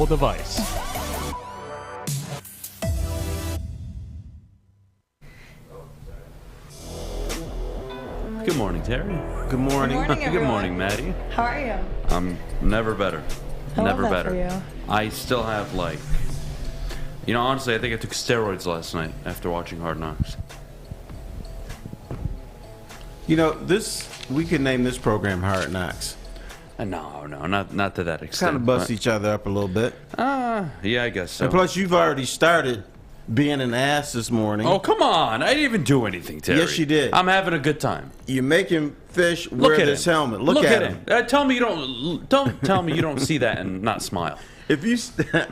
device. Good morning, Terry. Good morning. Good morning, Maddie. How are you? I'm never better. I never love that better. for you. I still have honestly, I think I took steroids last night after watching Hard Knocks. We could name this program Hard Knocks. No, not to that extent. Kind of bust each other up a little bit. Yeah, I guess so. And plus, you've already started being an ass this morning. Oh, come on. I didn't even do anything, Terry. Yes, you did. I'm having a good time. You're making fish wear this helmet. Look at him. Don't tell me you don't see that and not smile. If you,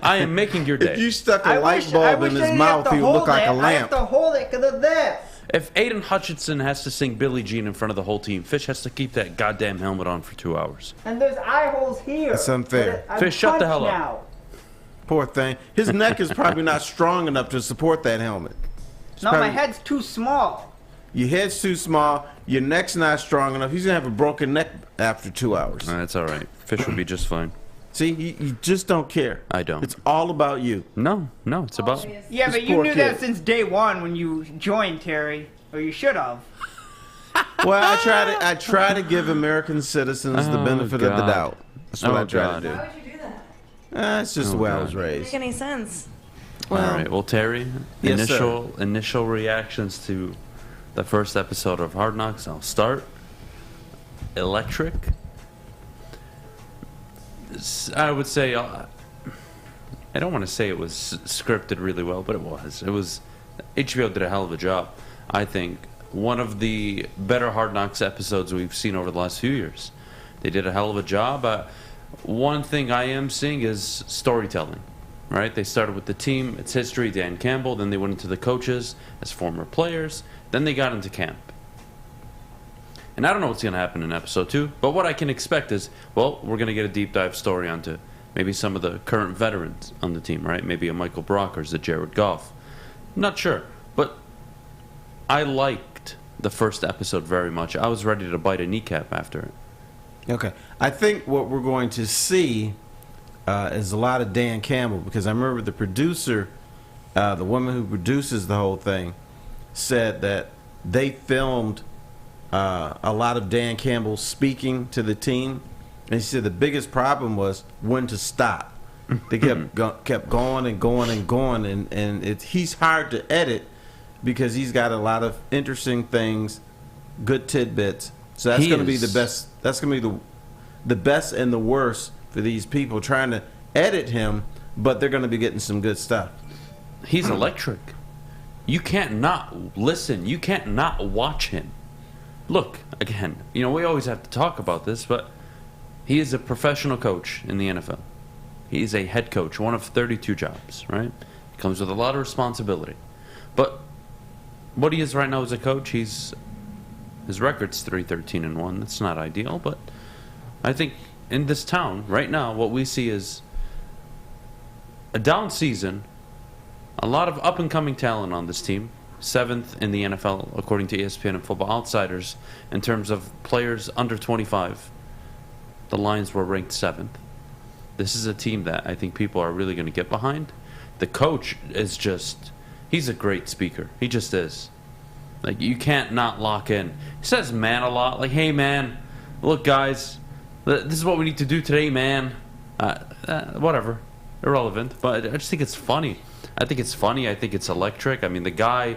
I am making your day. If you stuck a light bulb in his mouth, he would look like a lamp. I have to hold it because of this. If Aidan Hutchinson has to sing Billie Jean in front of the whole team, Fish has to keep that goddamn helmet on for 2 hours. And there's eye holes here. That's unfair. Fish, shut the hell up. Poor thing. His neck is probably not strong enough to support that helmet. My head's too small. Your head's too small. Your neck's not strong enough. He's going to have a broken neck after 2 hours. That's all right. Fish will be just fine. See, you just don't care. I don't. It's all about you. No, it's about... Yeah, but you knew that since day one when you joined, Terry. Or you should have. Well, I try to give American citizens the benefit of the doubt. That's what I try to do. Why would you do that? It's just the way I was Doesn't raised. make any sense. All right. Well, Terry, Yes, initial reactions to the first episode of Hard Knocks. I'll start. Electric. I would say, I don't want to say it was scripted really well, but it was. HBO did a hell of a job. I think one of the better Hard Knocks episodes we've seen over the last few years. They did a hell of a job. One thing I am seeing is storytelling. Right? They started with the team, its history, Dan Campbell. Then they went into the coaches as former players. Then they got into camp. And I don't know what's going to happen in episode 2, but what I can expect is, we're going to get a deep dive story onto maybe some of the current veterans on the team, right? Maybe a Michael Brockers, a Jared Goff. I'm not sure, but I liked the first episode very much. I was ready to bite a kneecap after it. Okay. I think what we're going to see is a lot of Dan Campbell, because I remember the producer, the woman who produces the whole thing, said that they filmed a lot of Dan Campbell speaking to the team, and she said the biggest problem was when to stop. They kept going and going and going, and he's hard to edit because he's got a lot of interesting things, good tidbits. So that's going to be the best. That's going to be the best and the worst for these people trying to edit him, but they're going to be getting some good stuff. He's electric. You can't not listen. You can't not watch him. Look, again, we always have to talk about this, but he is a professional coach in the NFL. He is a head coach, one of 32 jobs, right? He comes with a lot of responsibility. But what he is right now as a coach, his record's 3-13-1. That's not ideal, but I think in this town right now, what we see is a down season, a lot of up-and-coming talent on this team, 7th in the NFL, according to ESPN and Football Outsiders, in terms of players under 25. The Lions were ranked 7th. This is a team that I think people are really going to get behind. The coach is he's a great speaker. He just is. Like, you can't not lock in. He says man a lot. Like, hey, man, look, guys, this is what we need to do today, man. Whatever. Irrelevant. But I just think it's funny. I think it's electric. I mean, the guy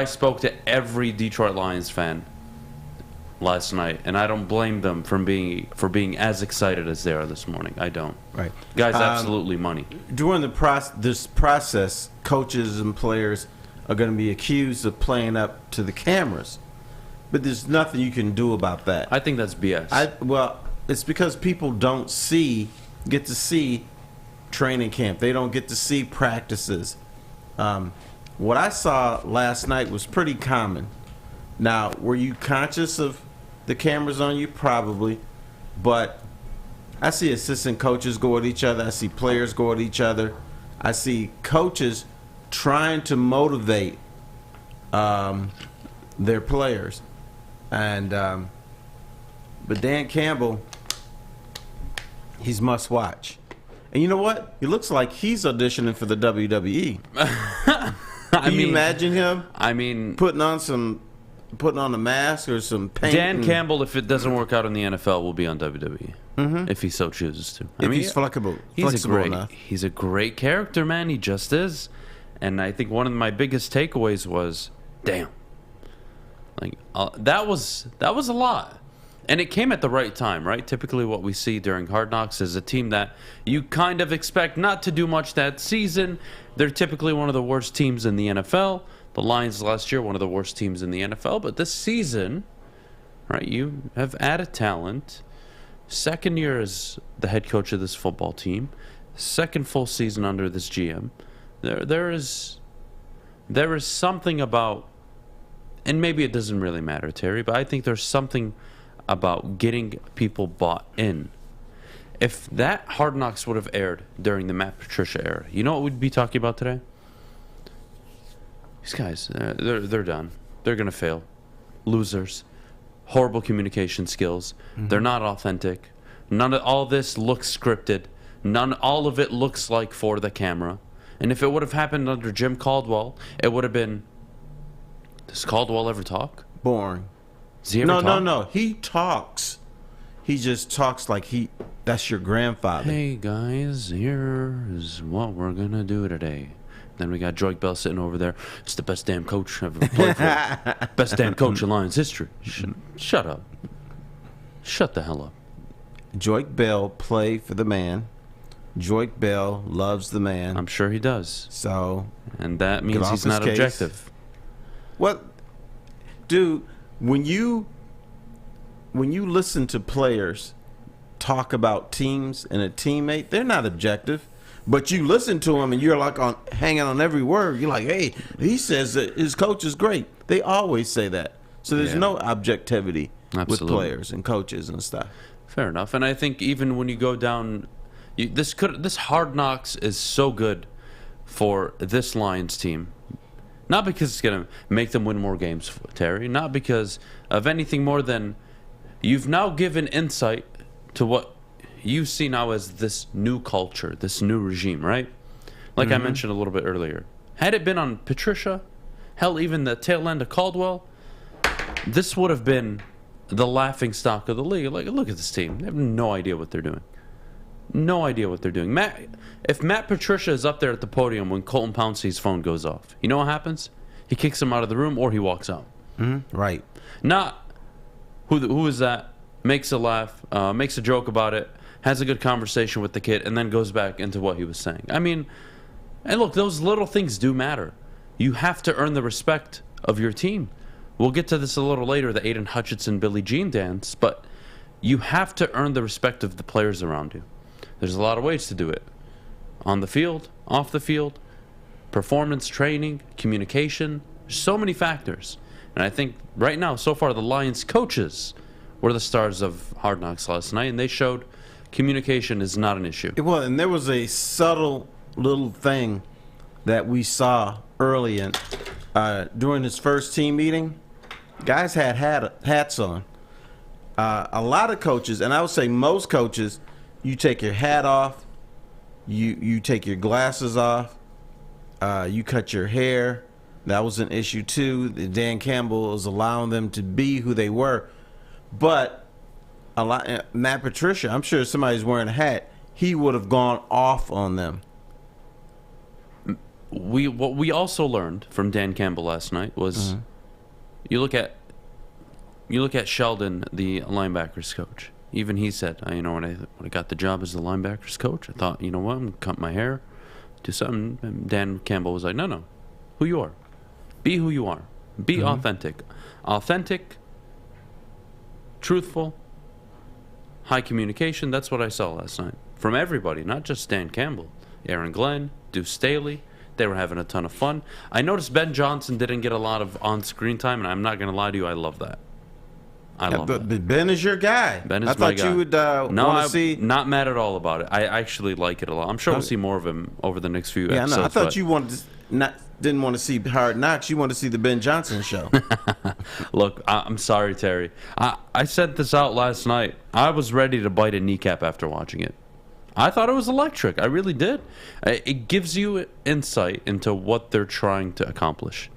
spoke to every Detroit Lions fan last night, and I don't blame them for being as excited as they are this morning. I don't. Right. Guy's absolutely money. During this process, coaches and players are going to be accused of playing up to the cameras, but there's nothing you can do about that. I think that's BS. It's because people don't get to see training camp. They don't get to see practices. What I saw last night was pretty common. Now, were you conscious of the cameras on you? Probably. But I see assistant coaches go at each other. I see players go at each other. I see coaches trying to motivate their players. And but Dan Campbell, he's must watch. And you know what? He looks like he's auditioning for the WWE. Can you imagine him? I mean, putting on a mask or some paint. Dan Campbell, if it doesn't work out in the NFL, will be on WWE if he so chooses to. If he's flexible enough. He's a great character, man. He just is. And I think one of my biggest takeaways was, damn, like that was a lot. And it came at the right time, right? Typically what we see during Hard Knocks is a team that you kind of expect not to do much that season. They're typically one of the worst teams in the NFL. The Lions last year, one of the worst teams in the NFL. But this season, right, you have added talent. Second year as the head coach of this football team. Second full season under this GM. There is something about, and maybe it doesn't really matter, Terry, but I think there's something about getting people bought in. If that Hard Knocks would have aired during the Matt Patricia era, you know what we'd be talking about today? These guys, they're done. They're going to fail. Losers. Horrible communication skills. They're not authentic. None of all this looks scripted. All of it looks like for the camera. And if it would have happened under Jim Caldwell, it would have been, does Caldwell ever talk? Boring. Does he ever talk? No. He talks. He just talks like that's your grandfather. Hey, guys, here is what we're going to do today. Then we got Joik Bell sitting over there. It's the best damn coach I've ever played for. Best damn coach in Lions history. Shut up. Shut the hell up. Joik Bell played for the man. Joik Bell loves the man. I'm sure he does. So, and that means he's not objective. What, dude? When you listen to players talk about teams and a teammate, they're not objective. But you listen to them and you're like hanging on every word. You're like, hey, he says that his coach is great. They always say that. So there's no objectivity with players and coaches and stuff. Fair enough. And I think even when you go down, this Hard Knocks is so good for this Lions team. Not because it's going to make them win more games, Terry. Not because of anything more than you've now given insight to what you see now as this new culture, this new regime, right? Like I mentioned a little bit earlier. Had it been on Patricia, hell, even the tail end of Caldwell, this would have been the laughing stock of the league. Like, look at this team. They have no idea what they're doing. No idea what they're doing. If Matt Patricia is up there at the podium when Colton Pouncey's phone goes off, you know what happens? He kicks him out of the room or he walks out. Right. Not who is that, makes a laugh, makes a joke about it, has a good conversation with the kid, and then goes back into what he was saying. I mean, and look, those little things do matter. You have to earn the respect of your team. We'll get to this a little later, the Aidan Hutchinson, Billie Jean dance, but you have to earn the respect of the players around you. There's a lot of ways to do it. On the field, off the field, performance, training, communication, so many factors. And I think right now, so far, the Lions coaches were the stars of Hard Knocks last night, and they showed communication is not an issue. Well, and there was a subtle little thing that we saw early in during his first team meeting. Guys had hats on. A lot of coaches, and I would say most coaches, you take your hat off, you take your glasses off, you cut your hair. That was an issue too. Dan Campbell was allowing them to be who they were, but Matt Patricia, I'm sure if somebody's wearing a hat, he would have gone off on them. What we also learned from Dan Campbell last night was you look at Sheldon, the linebackers coach. Even he said, when I got the job as the linebackers coach, I thought, you know what, I'm gonna cut my hair, do something. And Dan Campbell was like, no, who you are, be who you are, be authentic, truthful, high communication. That's what I saw last night from everybody, not just Dan Campbell, Aaron Glenn, Deuce Staley. They were having a ton of fun. I noticed Ben Johnson didn't get a lot of on-screen time, and I'm not going to lie to you, I love that. But Ben is your guy. Ben is my guy. I thought you would want to see. Not mad at all about it. I actually like it a lot. I'm sure we'll see more of him over the next few episodes. I thought you didn't want to see Hard Knocks. You want to see the Ben Johnson show. Look, I'm sorry, Terry. I sent this out last night. I was ready to bite a kneecap after watching it. I thought it was electric. I really did. It gives you insight into what they're trying to accomplish.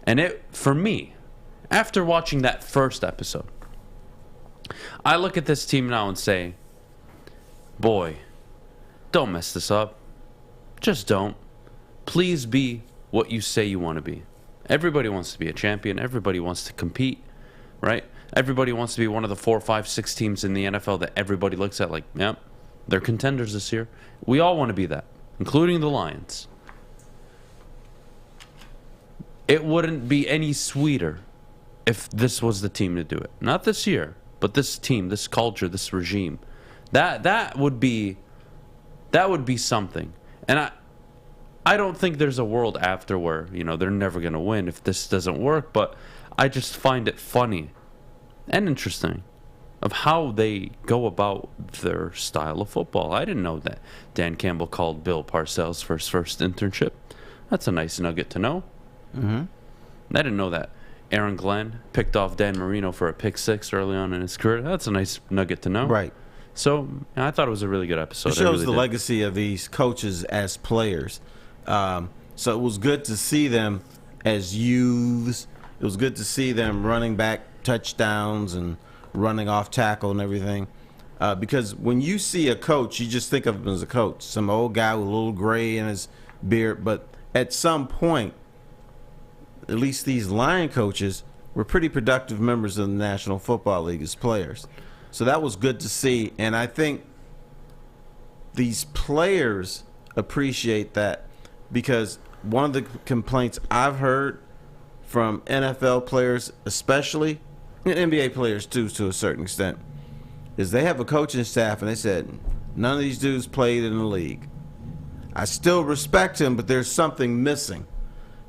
And for me, after watching that first episode, I look at this team now and say, boy, don't mess this up. Just don't. Please be what you say you want to be. Everybody wants to be a champion. Everybody wants to compete, right? Everybody wants to be one of the 4, 5, 6 teams in the NFL that everybody looks at like, yep, they're contenders this year. We all want to be that, including the Lions. It wouldn't be any sweeter if this was the team to do it. Not this year, but this team, this culture, this regime. That would be something. And I don't think there's a world after where, they're never going to win if this doesn't work, but I just find it funny and interesting of how they go about their style of football. I didn't know that Dan Campbell called Bill Parcells for his first internship. That's a nice nugget to know. Mm-hmm. I didn't know that Aaron Glenn picked off Dan Marino for a pick 6 early on in his career. That's a nice nugget to know. Right. So I thought it was a really good episode. It shows the legacy of these coaches as players. So it was good to see them as youths. It was good to see them running back touchdowns and running off tackle and everything. Because when you see a coach, you just think of him as a coach, some old guy with a little gray in his beard. But at some point, at least these line coaches were pretty productive members of the National Football League as players. So that was good to see. And I think these players appreciate that, because one of the complaints I've heard from NFL players especially, and NBA players too to a certain extent, is they have a coaching staff and they said, none of these dudes played in the league. I still respect him, but there's something missing,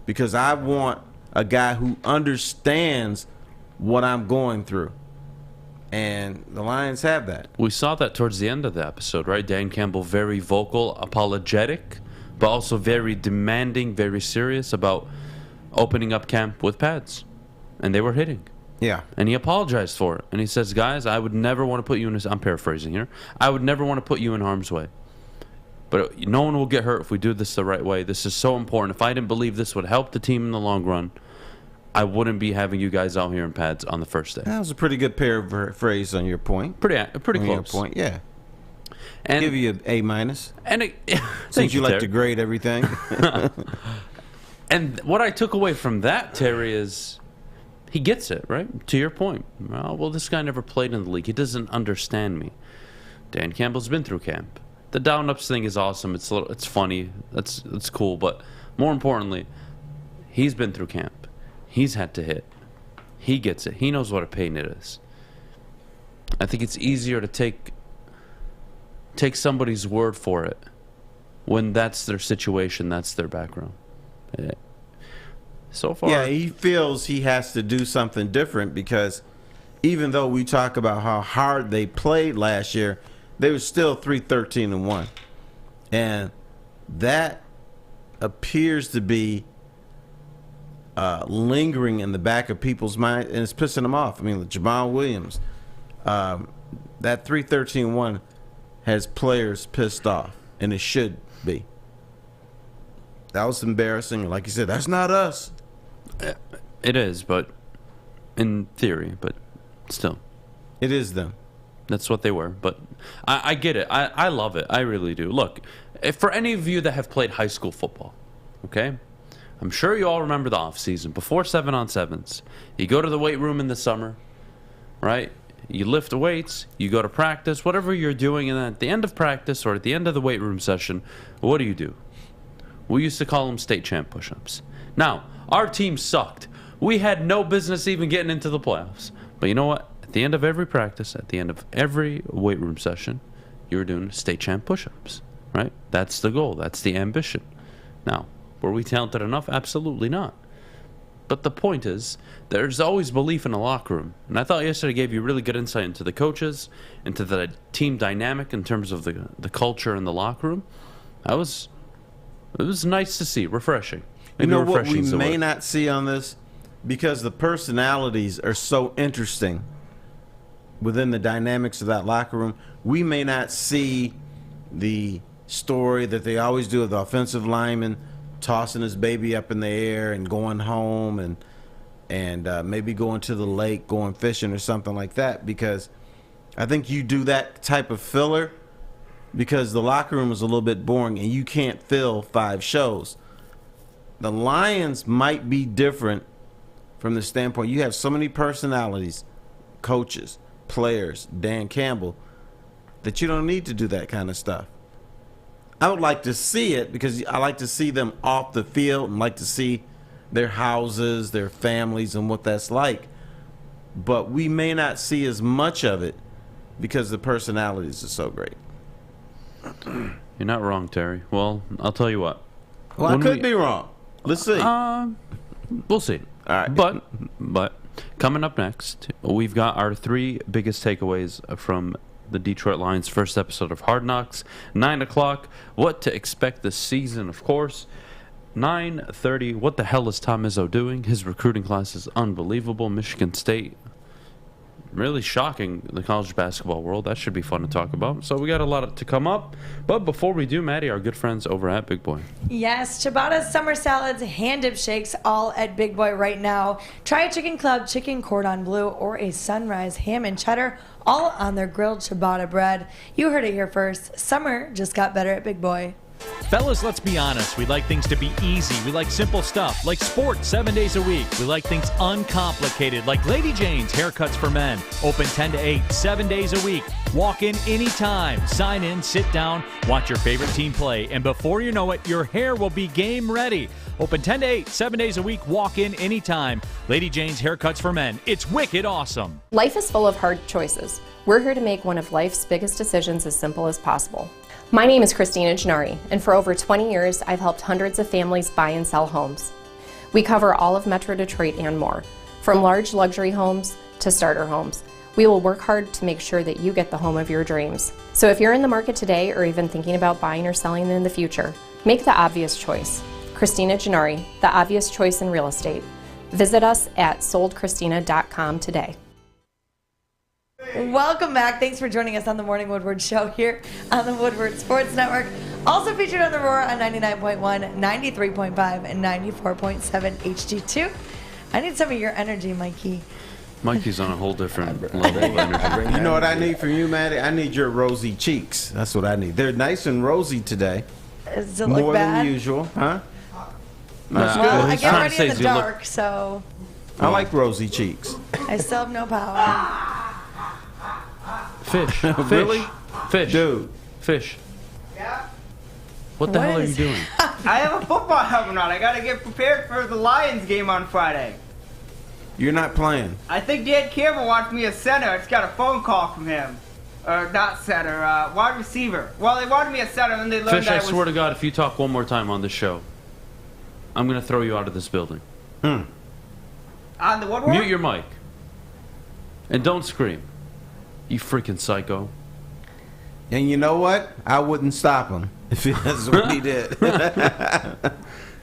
because I want a guy who understands what I'm going through. And the Lions have that. We saw that towards the end of the episode, right? Dan Campbell, very vocal, apologetic, but also very demanding, very serious about opening up camp with pads. And they were hitting. Yeah. And he apologized for it. And he says, guys, I would never want to put you in I'm paraphrasing here. I would never want to put you in harm's way. But no one will get hurt if we do this the right way. This is so important. If I didn't believe this would help the team in the long run, I wouldn't be having you guys out here in pads on the first day. That was a pretty good paraphrase on your point. Pretty on close. Your point, yeah. And give you an A-. And since you like to grade everything. And what I took away from that, Terry, is he gets it, right? To your point. Well, this guy never played in the league. He doesn't understand me. Dan Campbell's been through camp. The down-ups thing is awesome. It's funny. It's cool. But more importantly, he's been through camp. He's had to hit. He gets it. He knows what a pain it is. I think it's easier to take somebody's word for it when that's their situation, that's their background. So far. Yeah, he feels he has to do something different, because even though we talk about how hard they played last year, they were still 3-13-1. And that appears to be lingering in the back of people's mind, and it's pissing them off. I mean, Jamal Williams, that 3-13-1 has players pissed off, and it should be. That was embarrassing. Like you said, that's not us. It is, but in theory, but still. It is them. That's what they were. But I get it. I love it. I really do. Look, if for any of you that have played high school football, okay, I'm sure you all remember the off season before 7-on-7s. You go to the weight room in the summer, right? You lift weights, you go to practice, whatever you're doing, and then at the end of practice or at the end of the weight room session, what do? We used to call them state champ push-ups. Now, our team sucked. We had no business even getting into the playoffs. But you know what? At the end of every practice, at the end of every weight room session, you were doing state champ push-ups, right? That's the goal. That's the ambition. Now, were we talented enough? Absolutely not. But the point is, there's always belief in the locker room. And I thought yesterday gave you really good insight into the coaches, into the team dynamic in terms of the culture in the locker room. It was nice to see, refreshing. Maybe you know what we may not see on this? Because the personalities are so interesting within the dynamics of that locker room, we may not see the story that they always do of the offensive lineman tossing his baby up in the air and going home and maybe going to the lake, going fishing or something like that, because I think you do that type of filler because the locker room is a little bit boring and you can't fill 5 shows. The Lions might be different from the standpoint you have so many personalities, coaches, players, Dan Campbell, that you don't need to do that kind of stuff. I would like to see it because I like to see them off the field and like to see their houses, their families, and what that's like. But we may not see as much of it because the personalities are so great. You're not wrong, Terry. Well, I'll tell you what. Well, I could be wrong. Let's see. We'll see. All right. But coming up next, we've got our 3 biggest takeaways from the Detroit Lions' first episode of Hard Knocks. 9 o'clock, what to expect this season, of course. 9:30, what the hell is Tom Izzo doing? His recruiting class is unbelievable. Michigan State, really shocking the college basketball world. That should be fun to talk about. So we got a lot to come up. But before we do, Maddie, our good friends over at Big Boy. Yes, ciabatta's, summer salads, hand-dip shakes, all at Big Boy right now. Try a chicken club, chicken cordon bleu, or a sunrise ham and cheddar, all on their grilled ciabatta bread. You heard it here first. Summer just got better at Big Boy. Fellas, let's be honest. We like things to be easy. We like simple stuff, like sports 7 days a week. We like things uncomplicated, like Lady Jane's Haircuts for Men. Open 10 to 8, 7 days a week. Walk in anytime. Sign in, sit down, watch your favorite team play, and before you know it, your hair will be game ready. Open 10 to 8, 7 days a week. Walk in anytime. Lady Jane's Haircuts for Men. It's wicked awesome. Life is full of hard choices. We're here to make one of life's biggest decisions as simple as possible. My name is Christina Gennari, and for over 20 years, I've helped hundreds of families buy and sell homes. We cover all of Metro Detroit and more, from large luxury homes to starter homes. We will work hard to make sure that you get the home of your dreams. So if you're in the market today or even thinking about buying or selling in the future, make the obvious choice. Christina Gennari, the obvious choice in real estate. Visit us at soldchristina.com today. Welcome back. Thanks for joining us on the Morning Woodward Show here on the Woodward Sports Network. Also featured on the Roar on 99.1, 93.5, and 94.7 HD2. I need some of your energy, Mikey. Mikey's on a whole different level of energy. You know what I need from you, Maddie? I need your rosy cheeks. That's what I need. They're nice and rosy today. Does it look More bad? than usual, huh? That's Well, good. I He's get trying ready to say in the you look- dark, so I like rosy cheeks. I still have no power. Fish. Really? Fish. Dude. Fish. Yeah. What the What hell are is you doing? I have a football helmet on. I gotta get prepared for the Lions game on Friday. You're not playing. I think Dan Campbell wants me as center. I just got a phone call from him. Or not center, wide receiver. Well, they wanted me as center, and then they learned Fish, that I I was... swear to God, if you talk one more time on this show, I'm going to throw you out of this building. On the Woodward? Mute your mic. And don't scream. You freaking psycho. And you know what? I wouldn't stop him if that's what he did.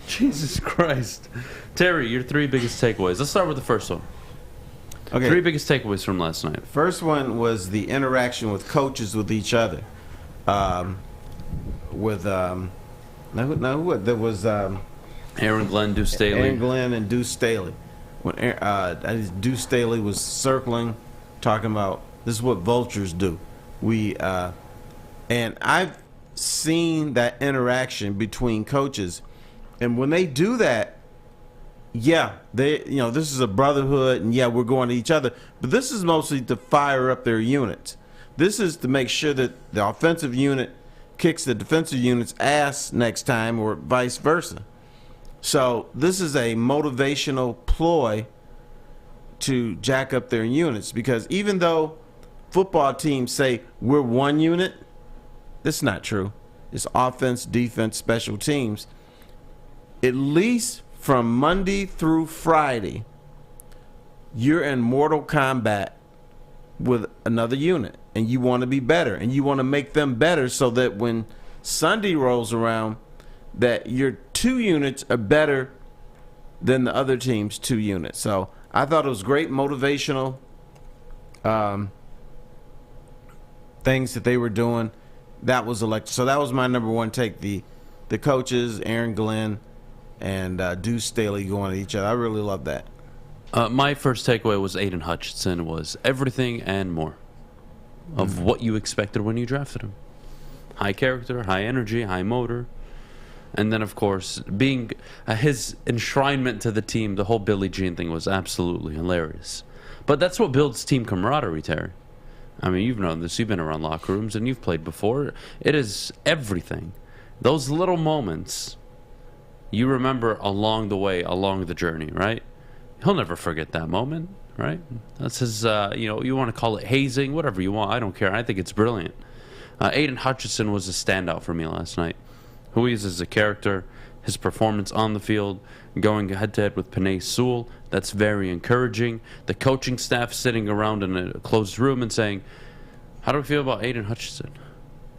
Jesus Christ. Terry, your 3 biggest takeaways. Let's start with the first one. Okay. 3 biggest takeaways from last night. First one was the interaction with coaches with each other. There was Aaron Glenn, Deuce Staley. Aaron Glenn and Deuce Staley. When Deuce Staley was circling, talking about this is what vultures do. And I've seen that interaction between coaches, and when they do that, yeah, this is a brotherhood, and yeah, we're going to each other. But this is mostly to fire up their units. This is to make sure that the offensive unit kicks the defensive unit's ass next time, or vice versa. So this is a motivational ploy to jack up their units, because even though football teams say we're one unit, that's not true. It's offense, defense, special teams. At least from Monday through Friday, you're in mortal combat with another unit, and you want to be better, and you want to make them better so that when Sunday rolls around, that your 2 units are better than the other team's 2 units. So I thought it was great motivational things that they were doing. that was electric. So that was my number one take. The coaches, Aaron Glenn and Deuce Staley going at each other. I really love that. My first takeaway was Aidan Hutchinson was everything and more of what you expected when you drafted him. High character, high energy, high motor. And then, of course, being his enshrinement to the team, the whole Billie Jean thing was absolutely hilarious. But that's what builds team camaraderie, Terry. I mean, you've known this. You've been around locker rooms and you've played before. It is everything. Those little moments you remember along the way, along the journey, right? He'll never forget that moment, right? That's his, you want to call it hazing, whatever you want. I don't care. I think it's brilliant. Aidan Hutchinson was a standout for me last night. Who he is as a character, his performance on the field, going head-to-head with Panay Sewell, that's very encouraging. The coaching staff sitting around in a closed room and saying, how do we feel about Aidan Hutchinson?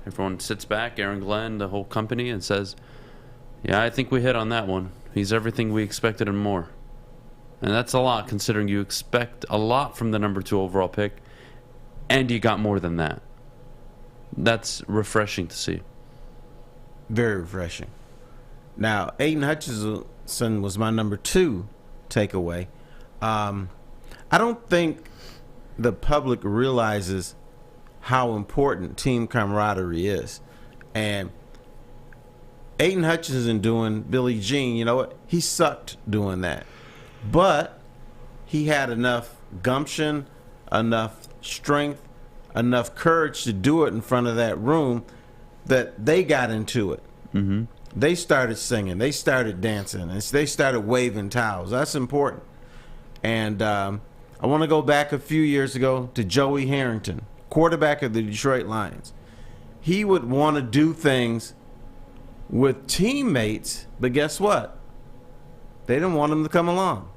Everyone sits back, Aaron Glenn, the whole company, and says, yeah, I think we hit on that one. He's everything we expected and more. And that's a lot, considering you expect a lot from the number 2 overall pick, and you got more than that. That's refreshing to see. Very refreshing. Now, Aidan Hutchinson was my number 2 takeaway. I don't think the public realizes how important team camaraderie is. And Aidan Hutchinson doing Billie Jean, you know what? He sucked doing that. But he had enough gumption, enough strength, enough courage to do it in front of that room that they got into it. Mm-hmm. They started singing. They started dancing. And they started waving towels. That's important. And I want to go back a few years ago to Joey Harrington, quarterback of the Detroit Lions. He would want to do things with teammates, but guess what? They didn't want him to come along.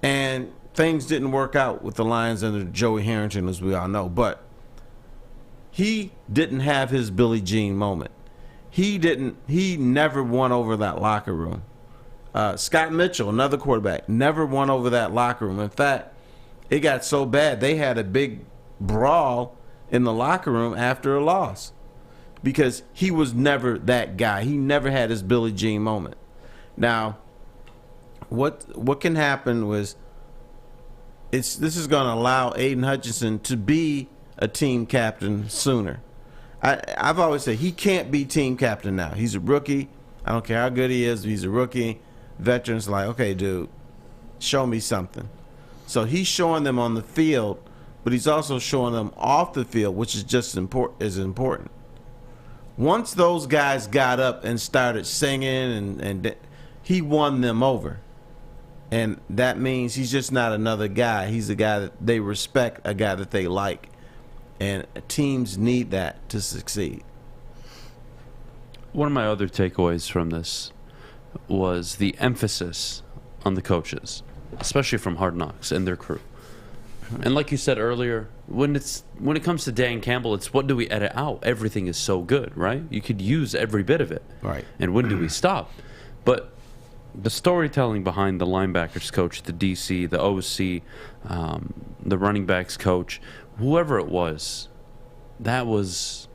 And things didn't work out with the Lions under Joey Harrington, as we all know. But he didn't have his Billie Jean moment. He never won over that locker room. Scott Mitchell, another quarterback, never won over that locker room. In fact, it got so bad they had a big brawl in the locker room after a loss because he was never that guy. He never had his Billie Jean moment. Now, what can happen was this is going to allow Aidan Hutchinson to be a team captain sooner. I've always said he can't be team captain now. He's a rookie. I don't care how good he is. He's a rookie. Veterans like, okay, dude, show me something. So he's showing them on the field, but he's also showing them off the field, which is just as important. Once those guys got up and started singing, and he won them over. And that means he's just not another guy. He's a guy that they respect, a guy that they like. And teams need that to succeed. One of my other takeaways from this was the emphasis on the coaches, especially from Hard Knocks and their crew. And like you said earlier, when it comes to Dan Campbell, it's what do we edit out? Everything is so good, right? You could use every bit of it. Right. And when do we stop? But the storytelling behind the linebackers coach, the DC, the OC, the running backs coach, whoever it was, that was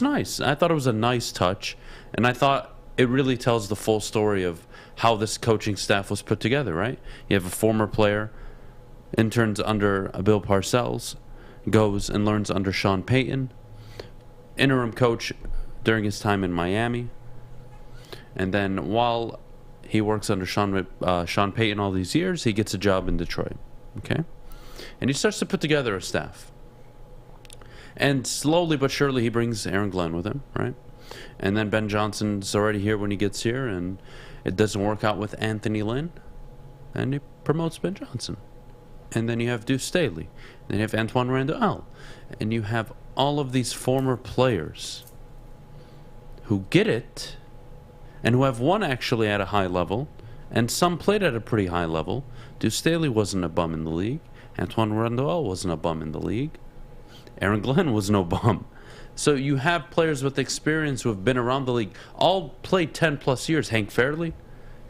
nice. I thought it was a nice touch, and I thought it really tells the full story of how this coaching staff was put together, right? You have a former player, interns under Bill Parcells, goes and learns under Sean Payton, interim coach during his time in Miami, and then while he works under Sean Payton all these years, he gets a job in Detroit, okay? And he starts to put together a staff. And slowly but surely he brings Aaron Glenn with him, right? And then Ben Johnson's already here when he gets here, and it doesn't work out with Anthony Lynn, and he promotes Ben Johnson. And then you have Deuce Staley. And then you have Antoine Randall. And you have all of these former players who get it and who have won actually at a high level, and some played at a pretty high level. Deuce Staley wasn't a bum in the league. Antoine Randall wasn't a bum in the league. Aaron Glenn was no bum. So you have players with experience who have been around the league, all played 10-plus years. Hank Fairley,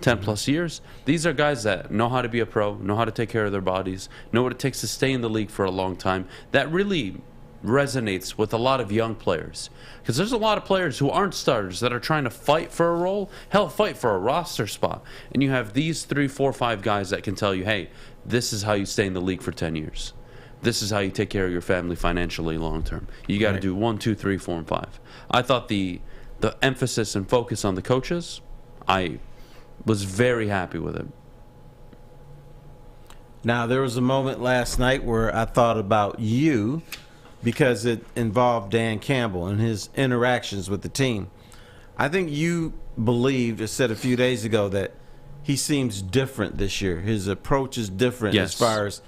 10-plus years. These are guys that know how to be a pro, know how to take care of their bodies, know what it takes to stay in the league for a long time. That really resonates with a lot of young players. Because there's a lot of players who aren't starters that are trying to fight for a role, hell, fight for a roster spot. And you have these 3, 4, 5 guys that can tell you, hey, this is how you stay in the league for 10 years. This is how you take care of your family financially long term. You got to do 1, 2, 3, 4, and 5. I thought the emphasis and focus on the coaches, I was very happy with it. Now, there was a moment last night where I thought about you because it involved Dan Campbell and his interactions with the team. I think you believed, or said a few days ago, that he seems different this year. His approach is different as far as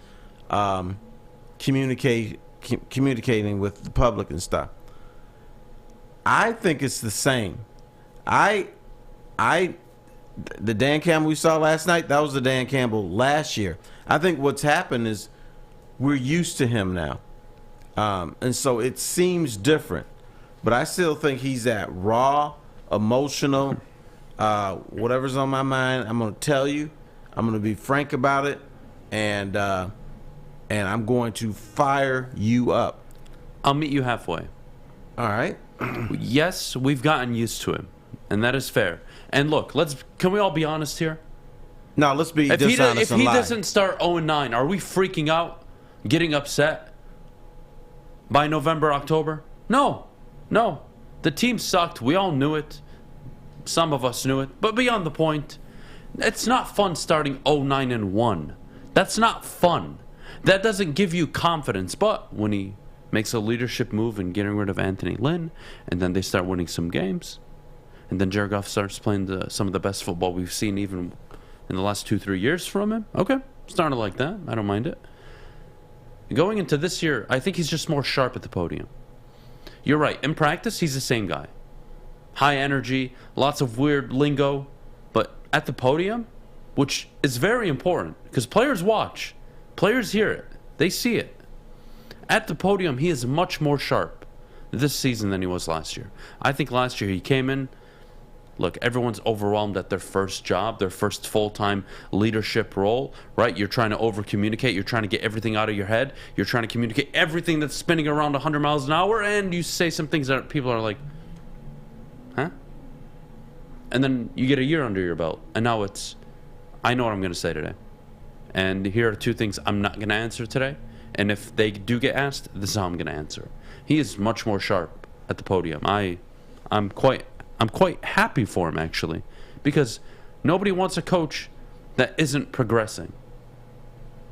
communicating with the public and stuff. I think it's the same. The Dan Campbell we saw last night, that was the Dan Campbell last year. I think what's happened is we're used to him now. And so it seems different. But I still think he's that raw, emotional, whatever's on my mind, I'm going to tell you. I'm going to be frank about it. And I'm going to fire you up. I'll meet you halfway. All right. Yes, we've gotten used to him, and that is fair. And look, can we all be honest here? No, let's be dishonest if and he lie. doesn't start 0-9, are we freaking out, getting upset by November, October? No. The team sucked. We all knew it. Some of us knew it. But beyond the point, it's not fun starting 0-9-1. That's not fun. That doesn't give you confidence. But when he makes a leadership move in getting rid of Anthony Lynn, and then they start winning some games, and then Jared Goff starts playing some of the best football we've seen even in the last 2-3 years from him. Okay, started like that. I don't mind it. Going into this year, I think he's just more sharp at the podium. You're right. In practice, he's the same guy. High energy, lots of weird lingo, but at the podium, which is very important because players watch, players hear it, they see it. At the podium, he is much more sharp this season than he was last year. I think last year he came in, look, everyone's overwhelmed at their first job, their first full-time leadership role, right? You're trying to over-communicate. You're trying to get everything out of your head. You're trying to communicate everything that's spinning around 100 miles an hour, and you say some things that people are like, huh? And then you get a year under your belt, and now it's, I know what I'm going to say today. And here are 2 things I'm not going to answer today. And if they do get asked, this is how I'm going to answer. He is much more sharp at the podium. I'm quite happy for him, actually, because nobody wants a coach that isn't progressing.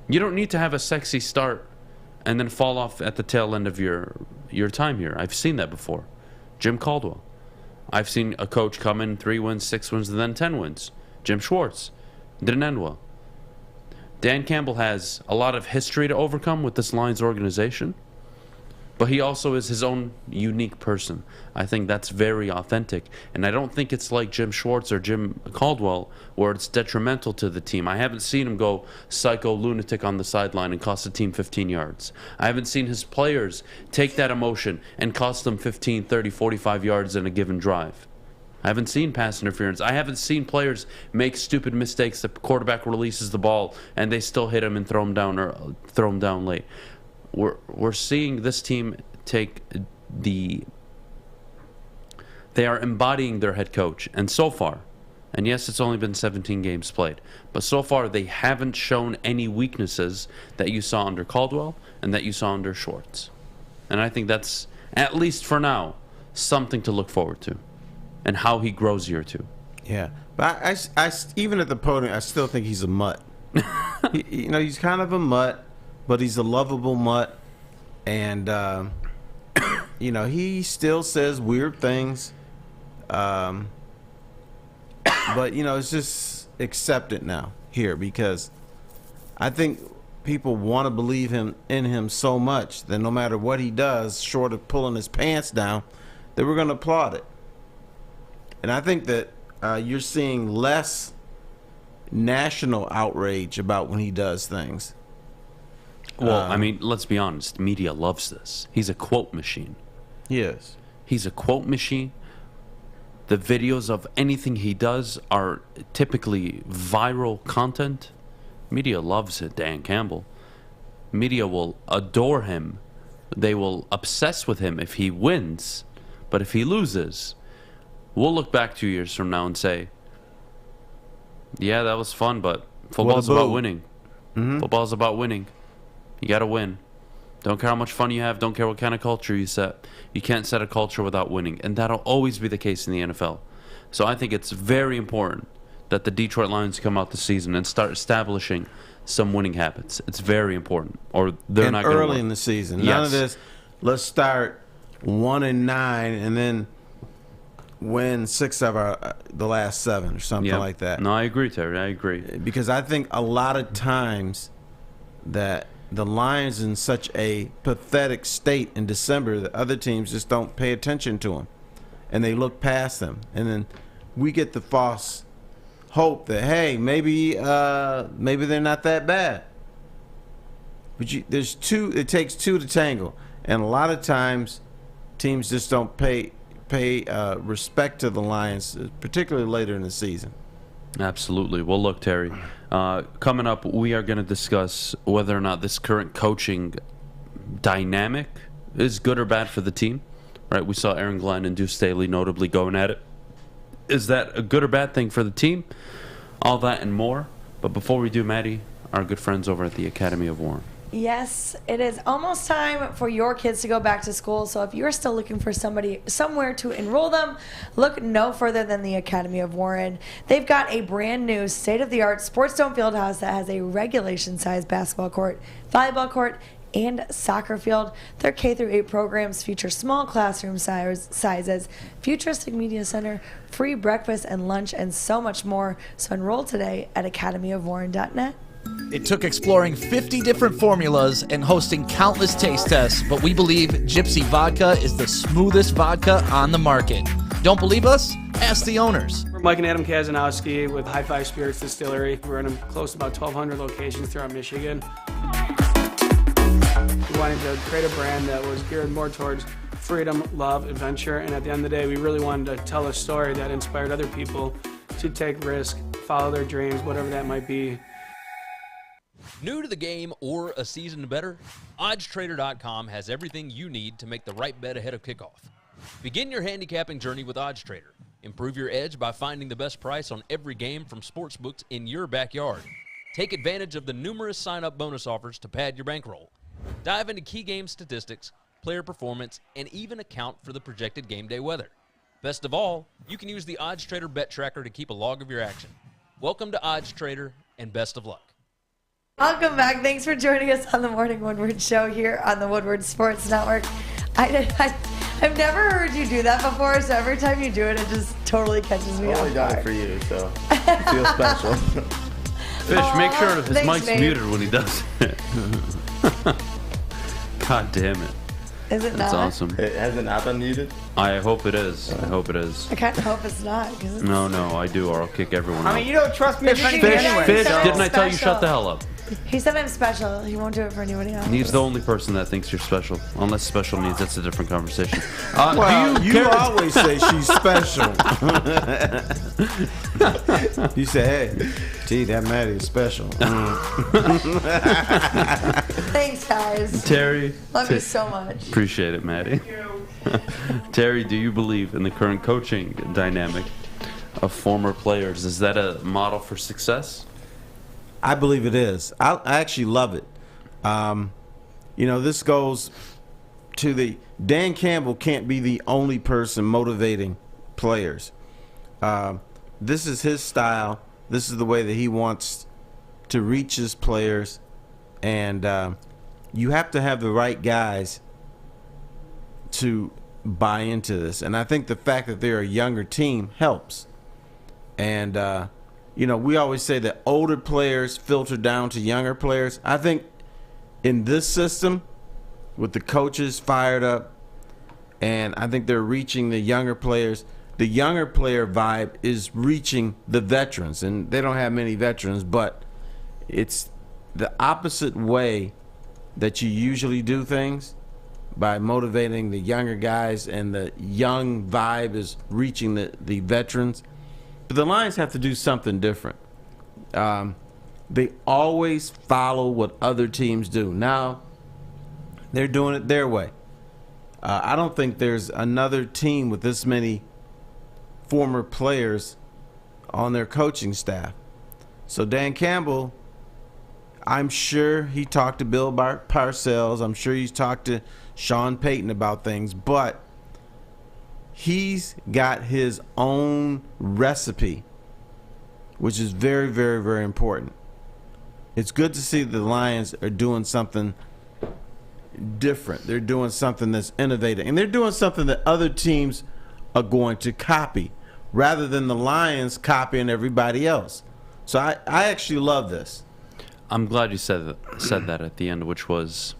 You don't need to have a sexy start and then fall off at the tail end of your time here. I've seen that before. Jim Caldwell. I've seen a coach come in 3 wins, 6 wins, and then 10 wins. Jim Schwartz. Didn't end well. Dan Campbell has a lot of history to overcome with this Lions organization, but he also is his own unique person. I think that's very authentic, and I don't think it's like Jim Schwartz or Jim Caldwell where it's detrimental to the team. I haven't seen him go psycho lunatic on the sideline and cost the team 15 yards. I haven't seen his players take that emotion and cost them 15, 30, 45 yards in a given drive. I haven't seen pass interference. I haven't seen players make stupid mistakes. The quarterback releases the ball and they still hit him and throw him down or throw him down late. We're seeing this team take they are embodying their head coach, and so far, and yes, it's only been 17 games played, but so far they haven't shown any weaknesses that you saw under Caldwell and that you saw under Schwartz. And I think that's, at least for now, something to look forward to. And how he grows year 2. Yeah, but I even at the podium, I still think he's a mutt. He's kind of a mutt, but he's a lovable mutt, and he still says weird things. But it's just accept it now here, because I think people want to believe in him so much that no matter what he does, short of pulling his pants down, that we're going to applaud it. And I think that you're seeing less national outrage about when he does things. Well, I mean, let's be honest. Media loves this. He's a quote machine. Yes. He's a quote machine. The videos of anything he does are typically viral content. Media loves it, Dan Campbell. Media will adore him They will obsess with him if he wins. But if he loses, we'll look back 2 years from now and say, yeah, that was fun, but football's about winning. Football's about winning. You got to win. Don't care how much fun you have. Don't care what kind of culture you set. You can't set a culture without winning. And that'll always be the case in the NFL. So I think it's very important that the Detroit Lions come out this season and start establishing some winning habits. It's very important. Or they're not going to win. Early in the season. Yes. None of this, let's start 1-9 and then win 6 of the last 7 or something like that. No, I agree, Terry. I agree. Because I think a lot of times that the Lions in such a pathetic state in December that other teams just don't pay attention to them. And they look past them. And then we get the false hope that, hey, maybe they're not that bad. But it takes 2 to tangle. And a lot of times teams just don't pay respect to the Lions, particularly later in the season. Absolutely. Well, look, Terry, coming up, we are going to discuss whether or not this current coaching dynamic is good or bad for the team. Right? We saw Aaron Glenn and Deuce Staley notably going at it. Is that a good or bad thing for the team? All that and more. But before we do, Maddie, our good friends over at the Academy of Warren. Yes, it is almost time for your kids to go back to school. So if you're still looking for somewhere to enroll them, look no further than the Academy of Warren. They've got a brand new state-of-the-art Sports Dome Fieldhouse that has a regulation-sized basketball court, volleyball court, and soccer field. Their K-8 programs feature small classroom sizes, futuristic media center, free breakfast and lunch, and so much more. So enroll today at academyofwarren.net. It took exploring 50 different formulas and hosting countless taste tests, but we believe Gypsy Vodka is the smoothest vodka on the market. Don't believe us? Ask the owners. We're Mike and Adam Kazanowski with High Five Spirits Distillery. We're in close to about 1,200 locations throughout Michigan. We wanted to create a brand that was geared more towards freedom, love, adventure, and at the end of the day, we really wanted to tell a story that inspired other people to take risk, follow their dreams, whatever that might be. New to the game or a season better? OddsTrader.com has everything you need to make the right bet ahead of kickoff. Begin your handicapping journey with OddsTrader. Improve your edge by finding the best price on every game from sportsbooks in your backyard. Take advantage of the numerous sign-up bonus offers to pad your bankroll. Dive into key game statistics, player performance, and even account for the projected game day weather. Best of all, you can use the OddsTrader bet tracker to keep a log of your action. Welcome to OddsTrader, and best of luck. Welcome back. Thanks for joining us on the Morning Woodward Show here on the Woodward Sports Network. I've never heard you do that before, so every time you do it, it just totally catches me off I only guard. done it for you, so I feel special. Fish, make sure his thanks, mic's babe. muted when he does it. God damn it. Is it That's not? awesome. It hasn't not been needed? I hope it is. I hope it is. I kind of hope it's not. 'Cause it's, No, I do, or I'll kick everyone out. I mean, you don't trust me But if you anything can Fish, get anyway. Fish, so didn't I tell you special. shut the hell up? He said I'm special. He won't do it for anybody else. He's the only person that thinks you're special. Unless special needs, that's a different conversation. Well, do you care- always say she's special. You say, hey, gee, that Maddie is special. Thanks, guys. Terry. Love you so much. Appreciate it, Maddie. Terry, do you believe in the current coaching dynamic of former players? Is that a model for success? I believe it is. I actually love it. This goes to Dan Campbell can't be the only person motivating players. This is his style. This is the way that he wants to reach his players. And you have to have the right guys to buy into this. And I think the fact that they're a younger team helps. And, we always say that older players filter down to younger players. I think in this system, with the coaches fired up, and I think they're reaching the younger players, the younger player vibe is reaching the veterans. And they don't have many veterans, but it's the opposite way that you usually do things, by motivating the younger guys, and the young vibe is reaching the veterans. But the Lions have to do something different. They always follow what other teams do. Now, They're doing it their way. I don't think there's another team with this many former players on their coaching staff. So Dan Campbell, I'm sure he talked to Bill Parcells. I'm sure he's talked to Sean Payton about things, but he's got his own recipe, which is very, very, very important. It's good to see the Lions are doing something different. They're doing something that's innovative, and they're doing something that other teams are going to copy rather than the Lions copying everybody else. So I actually love this. I'm glad you said that at the end, which was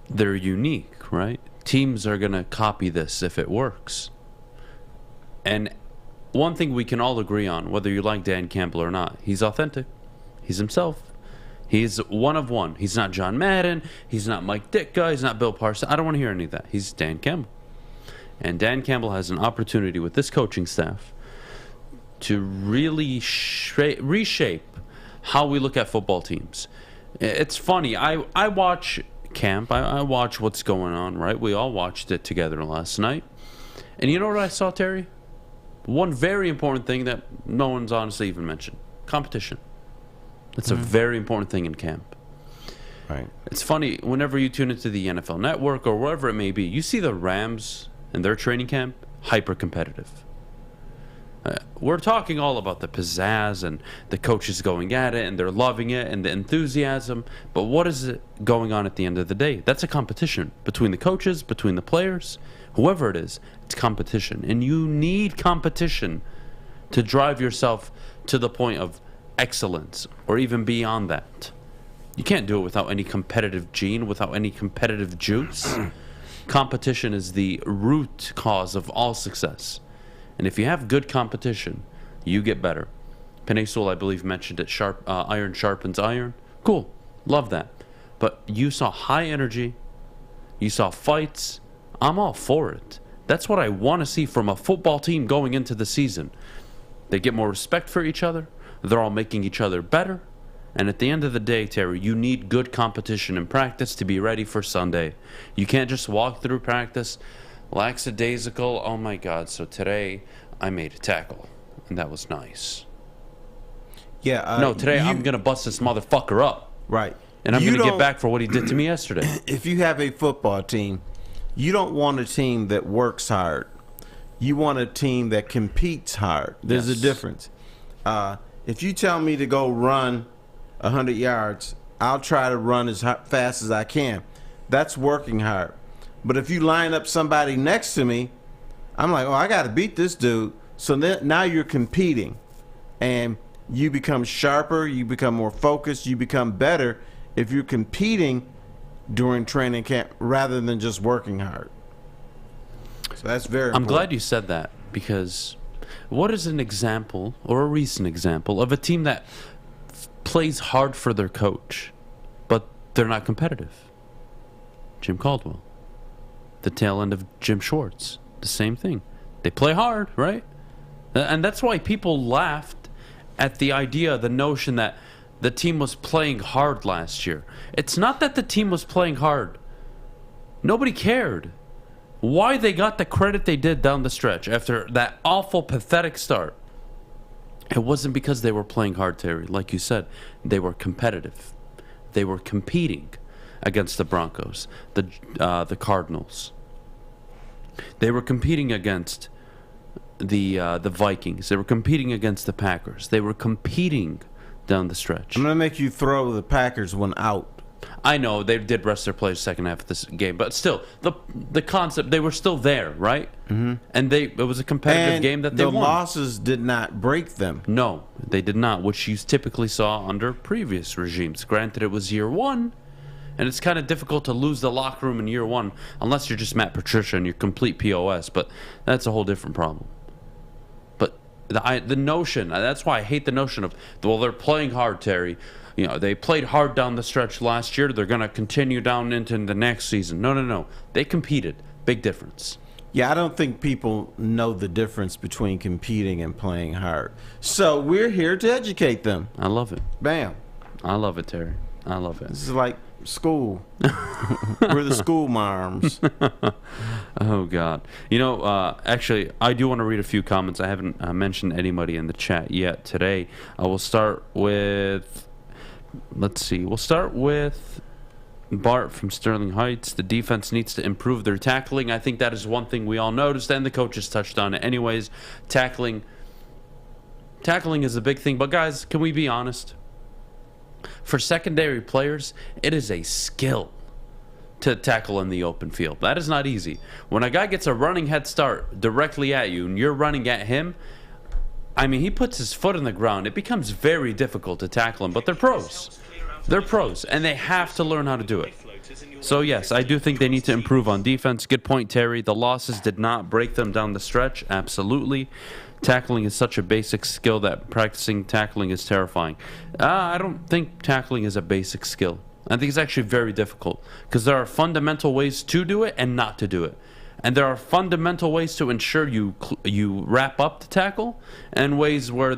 they're unique, right? Teams are going to copy this if it works. And one thing we can all agree on, whether you like Dan Campbell or not, he's authentic. He's himself. He's one of one. He's not John Madden. He's not Mike Ditka. He's not Bill Parcells. I don't want to hear any of that. He's Dan Campbell. And Dan Campbell has an opportunity with this coaching staff to really reshape how we look at football teams. It's funny. I watch camp. I watch what's going on, right? We all watched it together last night. And you know what I saw, Terry? One very important thing that no one's honestly even mentioned. Competition. That's a very important thing in camp. Right. It's funny, whenever you tune into the NFL Network or wherever it may be, you see the Rams in their training camp, hyper-competitive. We're talking all about the pizzazz and the coaches going at it and they're loving it and the enthusiasm. But what is it going on at the end of the day? That's a competition between the coaches, between the players, whoever it is. It's competition. And you need competition to drive yourself to the point of excellence or even beyond that. You can't do it without any competitive gene, without any competitive juice. Competition is the root cause of all success. And if you have good competition, you get better. Penei Sewell, I believe, mentioned it. Iron sharpens iron. Cool. Love that. But you saw high energy. You saw fights. I'm all for it. That's what I want to see from a football team going into the season. They get more respect for each other. They're all making each other better. And at the end of the day, Terry, you need good competition in practice to be ready for Sunday. You can't just walk through practice lackadaisical. Oh, my God. So today I made a tackle, and that was nice. Yeah. No, today I'm going to bust this motherfucker up. Right. And I'm going to get back for what he did to me yesterday. If you have a football team, you don't want a team that works hard. You want a team that competes hard. There's a difference. If you tell me to go run 100 yards, I'll try to run as fast as I can. That's working hard. But if you line up somebody next to me, I'm like, oh, I got to beat this dude. So then, now you're competing. And you become sharper, you become more focused, you become better if you're competing during training camp rather than just working hard. So that's very important. I'm glad you said that, because what is an example or a recent example of a team that plays hard for their coach, but they're not competitive? Jim Caldwell. The tail end of Jim Schwartz. The same thing. They play hard, right? And that's why people laughed at the idea, the notion that the team was playing hard last year. It's not that the team was playing hard. Nobody cared. Why they got the credit they did down the stretch after that awful, pathetic start. It wasn't because they were playing hard, Terry. Like you said, they were competitive. They were competing against the Broncos, the Cardinals. They were competing against the Vikings. They were competing against the Packers. They were competing down the stretch. I'm going to make you throw the Packers one out. I know they did rest their players second half of this game, but still, the concept, they were still there, right? Mm-hmm. And it was a competitive game that they won. The losses did not break them. No, they did not, which you typically saw under previous regimes. Granted, it was year one, and it's kind of difficult to lose the locker room in year one unless you're just Matt Patricia and you're complete POS, but that's a whole different problem. But the notion, that's why I hate the notion of, well, they're playing hard, Terry. You know, they played hard down the stretch last year. They're going to continue down into the next season. No. They competed. Big difference. Yeah, I don't think people know the difference between competing and playing hard. So we're here to educate them. I love it. Bam. I love it, Terry. I love it. This is like school. We're the school marms. Oh, God. Actually, I do want to read a few comments. I haven't mentioned anybody in the chat yet today. We'll start with, we'll start with Bart from Sterling Heights. The defense needs to improve their tackling. I think that is one thing we all noticed, and the coaches touched on it anyways. Tackling is a big thing. But, guys, can we be honest? For secondary players, it is a skill to tackle in the open field. That is not easy. When a guy gets a running head start directly at you and you're running at him, I mean, he puts his foot in the ground. It becomes very difficult to tackle him, but they're pros. They're pros, and they have to learn how to do it. So, yes, I do think they need to improve on defense. Good point, Terry. The losses did not break them down the stretch. Absolutely. Tackling is such a basic skill that practicing tackling is terrifying. I don't think tackling is a basic skill. I think it's actually very difficult because there are fundamental ways to do it and not to do it. And there are fundamental ways to ensure you wrap up the tackle and ways where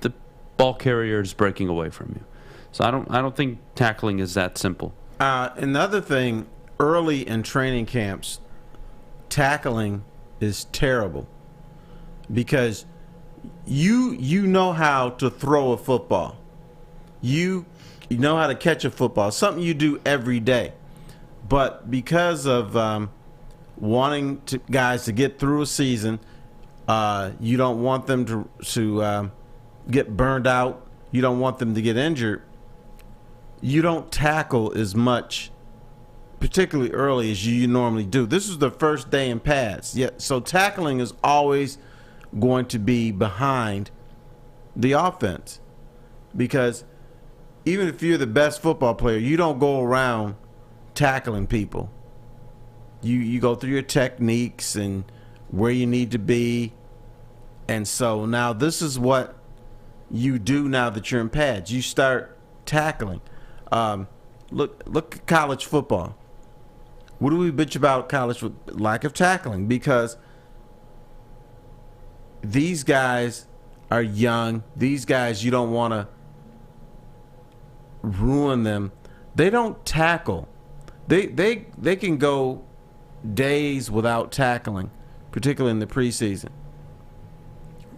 the ball carrier is breaking away from you. So I don't think tackling is that simple. Another thing, early in training camps, tackling is terrible. Because you know how to throw a football. You know how to catch a football. Something you do every day. But because of wanting guys to get through a season, you don't want them to get burned out. You don't want them to get injured. You don't tackle as much, particularly early, as you normally do. This is the first day in pads. Yeah, so tackling is always going to be behind the offense, because even if you're the best football player, you don't go around tackling people. You go through your techniques and where you need to be, and so now this is what you do now that you're in pads. You start tackling. Look at college football. What do we bitch about college? Lack of tackling, because these guys are young. These guys, you don't want to ruin them. They don't tackle. They can go days without tackling, particularly in the preseason.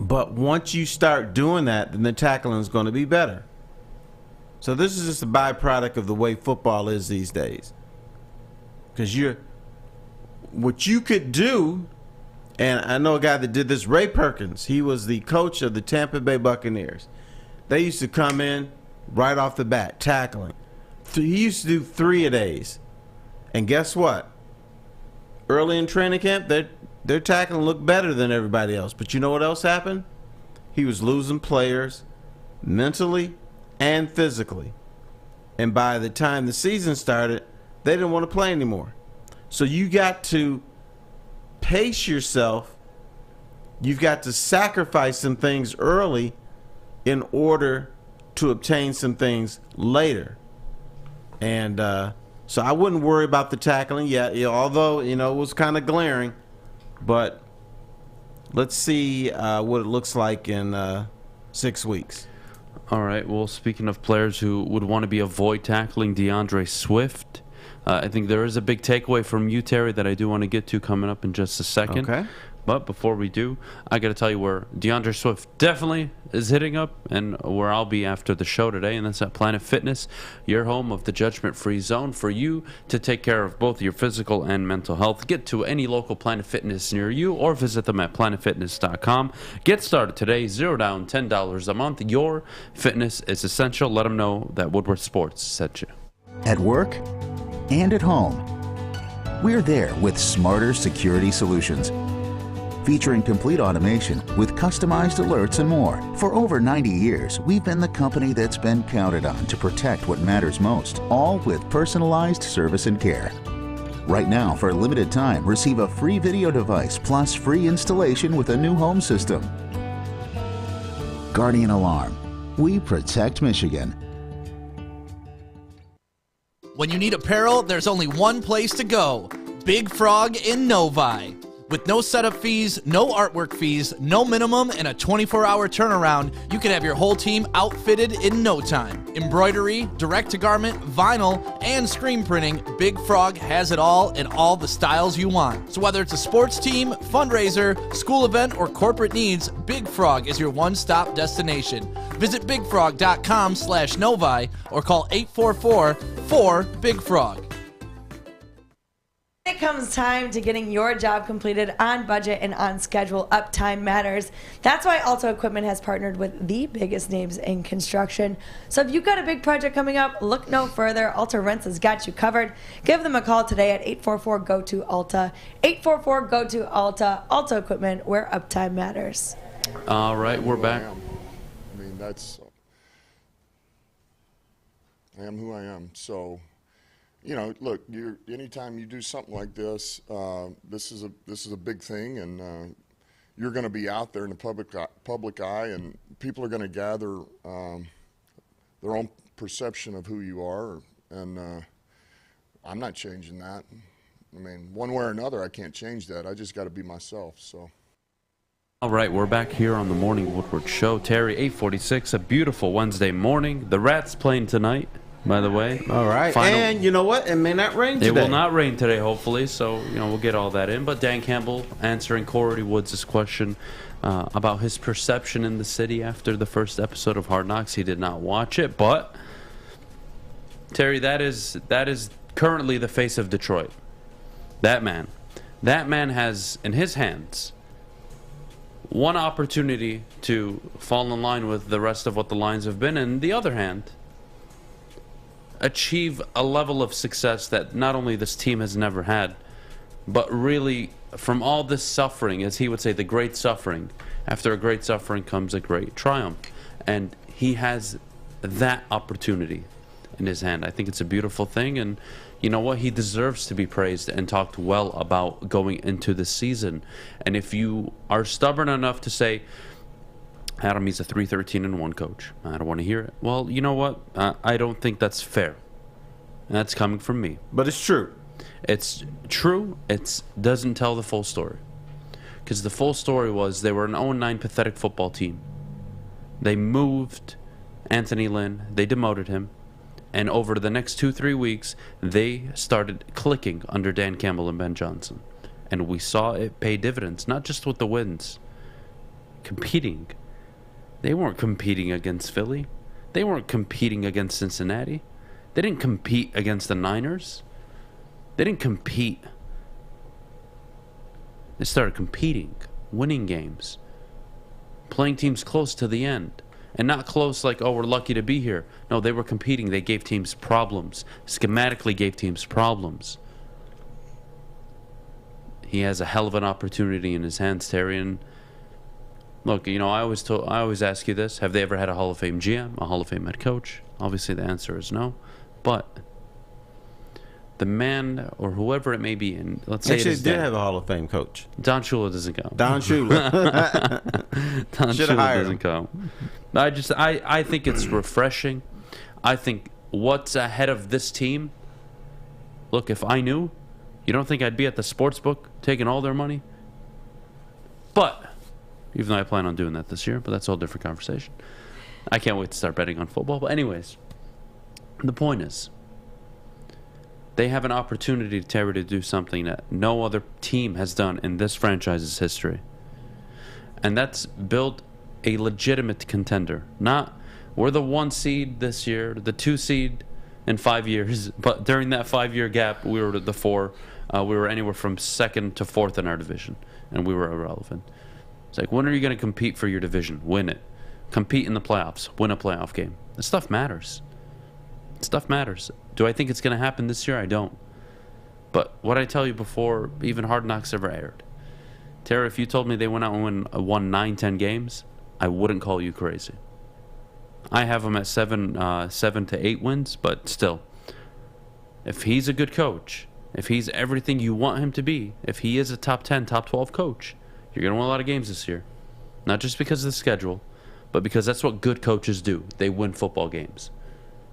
But once you start doing that, then the tackling is going to be better. So this is just a byproduct of the way football is these days. Because what you could do, and I know a guy that did this, Ray Perkins. He was the coach of the Tampa Bay Buccaneers. They used to come in right off the bat, tackling. He used to do 3 a days. And guess what? Early in training camp, their tackling looked better than everybody else. But you know what else happened? He was losing players mentally and physically. And by the time the season started, they didn't want to play anymore. So you got to pace yourself. You've got to sacrifice some things early in order to obtain some things later. And so I wouldn't worry about the tackling yet, although, it was kind of glaring. But let's see what it looks like in 6 weeks. All right. Well, speaking of players who would want to be avoid tackling, DeAndre Swift. I think there is a big takeaway from you, Terry, that I do want to get to coming up in just a second. Okay. But before we do, I got to tell you where DeAndre Swift definitely is hitting up and where I'll be after the show today, and that's at Planet Fitness, your home of the judgment-free zone for you to take care of both your physical and mental health. Get to any local Planet Fitness near you or visit them at planetfitness.com. Get started today, $0 down, $10 a month. Your fitness is essential. Let them know that Woodward Sports sent you. At work and at home, we're there with smarter security solutions. Featuring complete automation with customized alerts and more. For over 90 years, we've been the company that's been counted on to protect what matters most, all with personalized service and care. Right now, for a limited time, receive a free video device plus free installation with a new home system. Guardian Alarm. We protect Michigan. When you need apparel, there's only one place to go. Big Frog in Novi. With no setup fees, no artwork fees, no minimum, and a 24-hour turnaround, you can have your whole team outfitted in no time. Embroidery, direct-to-garment, vinyl, and screen printing, Big Frog has it all in all the styles you want. So whether it's a sports team, fundraiser, school event, or corporate needs, Big Frog is your one-stop destination. Visit bigfrog.com/Novi or call 844-4-BIG-FROG. When it comes time to getting your job completed on budget and on schedule, uptime matters. That's why Alta Equipment has partnered with the biggest names in construction. So if you've got a big project coming up, look no further. Alta Rents has got you covered. Give them a call today at 844-GO-TO-ALTA. 844-GO-TO-ALTA. Alta Equipment, where uptime matters. All right, we're back. I mean, I am who I am. So, you know, look, anytime you do something like this, this is a big thing, and you're going to be out there in the public eye, and people are going to gather their own perception of who you are, and I'm not changing that. I mean, one way or another, I can't change that. I just got to be myself. So. All right, we're back here on the Morning Woodward Show. Terry, 8:46, a beautiful Wednesday morning. The Rats playing tonight, by the way. All right, and you know what? It may not rain today. It will not rain today, hopefully, so we'll get all that in. But Dan Campbell answering Corey Woods' question about his perception in the city after the first episode of Hard Knocks. He did not watch it, but Terry, that is currently the face of Detroit. That man has in his hands one opportunity to fall in line with the rest of what the Lions have been, and the other hand, achieve a level of success that not only this team has never had, but really from all this suffering, as he would say, the great suffering, after a great suffering comes a great triumph. And he has that opportunity in his hand. I think it's a beautiful thing, and you know what? He deserves to be praised and talked well about going into the season. And if you are stubborn enough to say, Adam, he's a 3-13-1 coach, I don't want to hear it. Well, you know what? I don't think that's fair. And that's coming from me. But it's true. It's true. It doesn't tell the full story. Because the full story was they were an 0-9 pathetic football team. They moved Anthony Lynn. They demoted him. And over the next 2-3 weeks, they started clicking under Dan Campbell and Ben Johnson. And we saw it pay dividends, not just with the wins. Competing. They weren't competing against Philly. They weren't competing against Cincinnati. They didn't compete against the Niners. They didn't compete. They started competing, winning games, playing teams close to the end. And not close like, oh, we're lucky to be here. No, they were competing. They gave teams problems. Schematically gave teams problems. He has a hell of an opportunity in his hands, Terry. And look, I always ask you this. Have they ever had a Hall of Fame GM, a Hall of Fame head coach? Obviously, the answer is no. But the man or whoever it may be, and let's say actually it is did have a Hall of Fame coach. Don Shula doesn't go. Don Shula. Don Shula doesn't go. I think it's refreshing. I think what's ahead of this team. Look, if I knew, you don't think I'd be at the sports book taking all their money? But even though I plan on doing that this year, but that's a whole different conversation. I can't wait to start betting on football. But anyways, the point is, they have an opportunity, Terry, to do something that no other team has done in this franchise's history. And that's build a legitimate contender. Not, we're the 1 seed this year, the 2 seed in 5 years. But during that 5-year gap, we were the 4. We were anywhere from 2nd to 4th in our division. And we were irrelevant. It's like, when are you going to compete for your division? Win it. Compete in the playoffs. Win a playoff game. This stuff matters. Stuff matters. Do I think it's going to happen this year? I don't. But what I tell you before even Hard Knocks ever aired, Tara, if you told me they went out and won 9-10 games, I wouldn't call you crazy. I have them at 7 to 8 wins, but still, if he's a good coach, if he's everything you want him to be, if he is a top 10, top 12 coach, you're going to win a lot of games this year. Not just because of the schedule, but because that's what good coaches do. They win football games.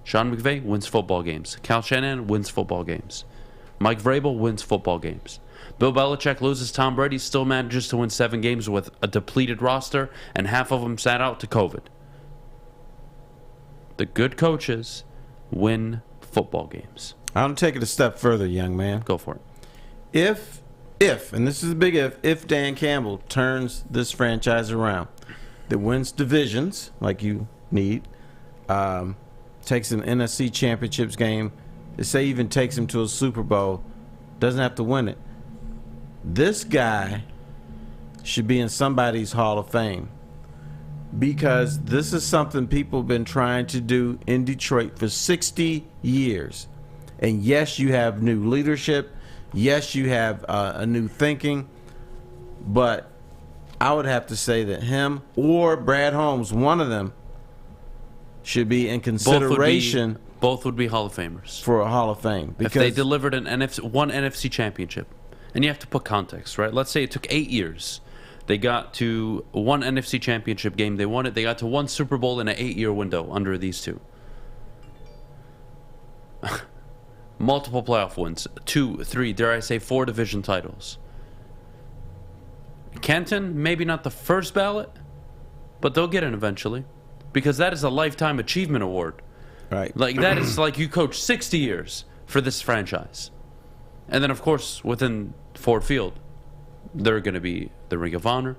Sean McVay wins football games. Cal Shanahan wins football games. Mike Vrabel wins football games. Bill Belichick loses Tom Brady, still manages to win 7 games with a depleted roster, and half of them sat out to COVID. The good coaches win football games. I'll take it a step further, young man. Go for it. If, and this is a big if Dan Campbell turns this franchise around, that wins divisions like you need, takes an NFC championships game, say even takes him to a Super Bowl, doesn't have to win it. This guy should be in somebody's Hall of Fame, because this is something people have been trying to do in Detroit for 60 years. And yes, you have new leadership. Yes, you have a new thinking. But I would have to say that him or Brad Holmes, one of them, should be in consideration. Both would be Hall of Famers for a Hall of Fame. Because if they delivered one NFC championship. And you have to put context, right? Let's say it took 8 years. They got to one NFC championship game. They won it. They got to one Super Bowl in an 8-year window under these two. Multiple playoff wins. 2, 3, dare I say 4 division titles. Canton, maybe not the first ballot, but they'll get in eventually. Because that is a lifetime achievement award. Right. Like, that is like you coach 60 years for this franchise. And then, of course, within Ford Field, they're going to be the Ring of Honor.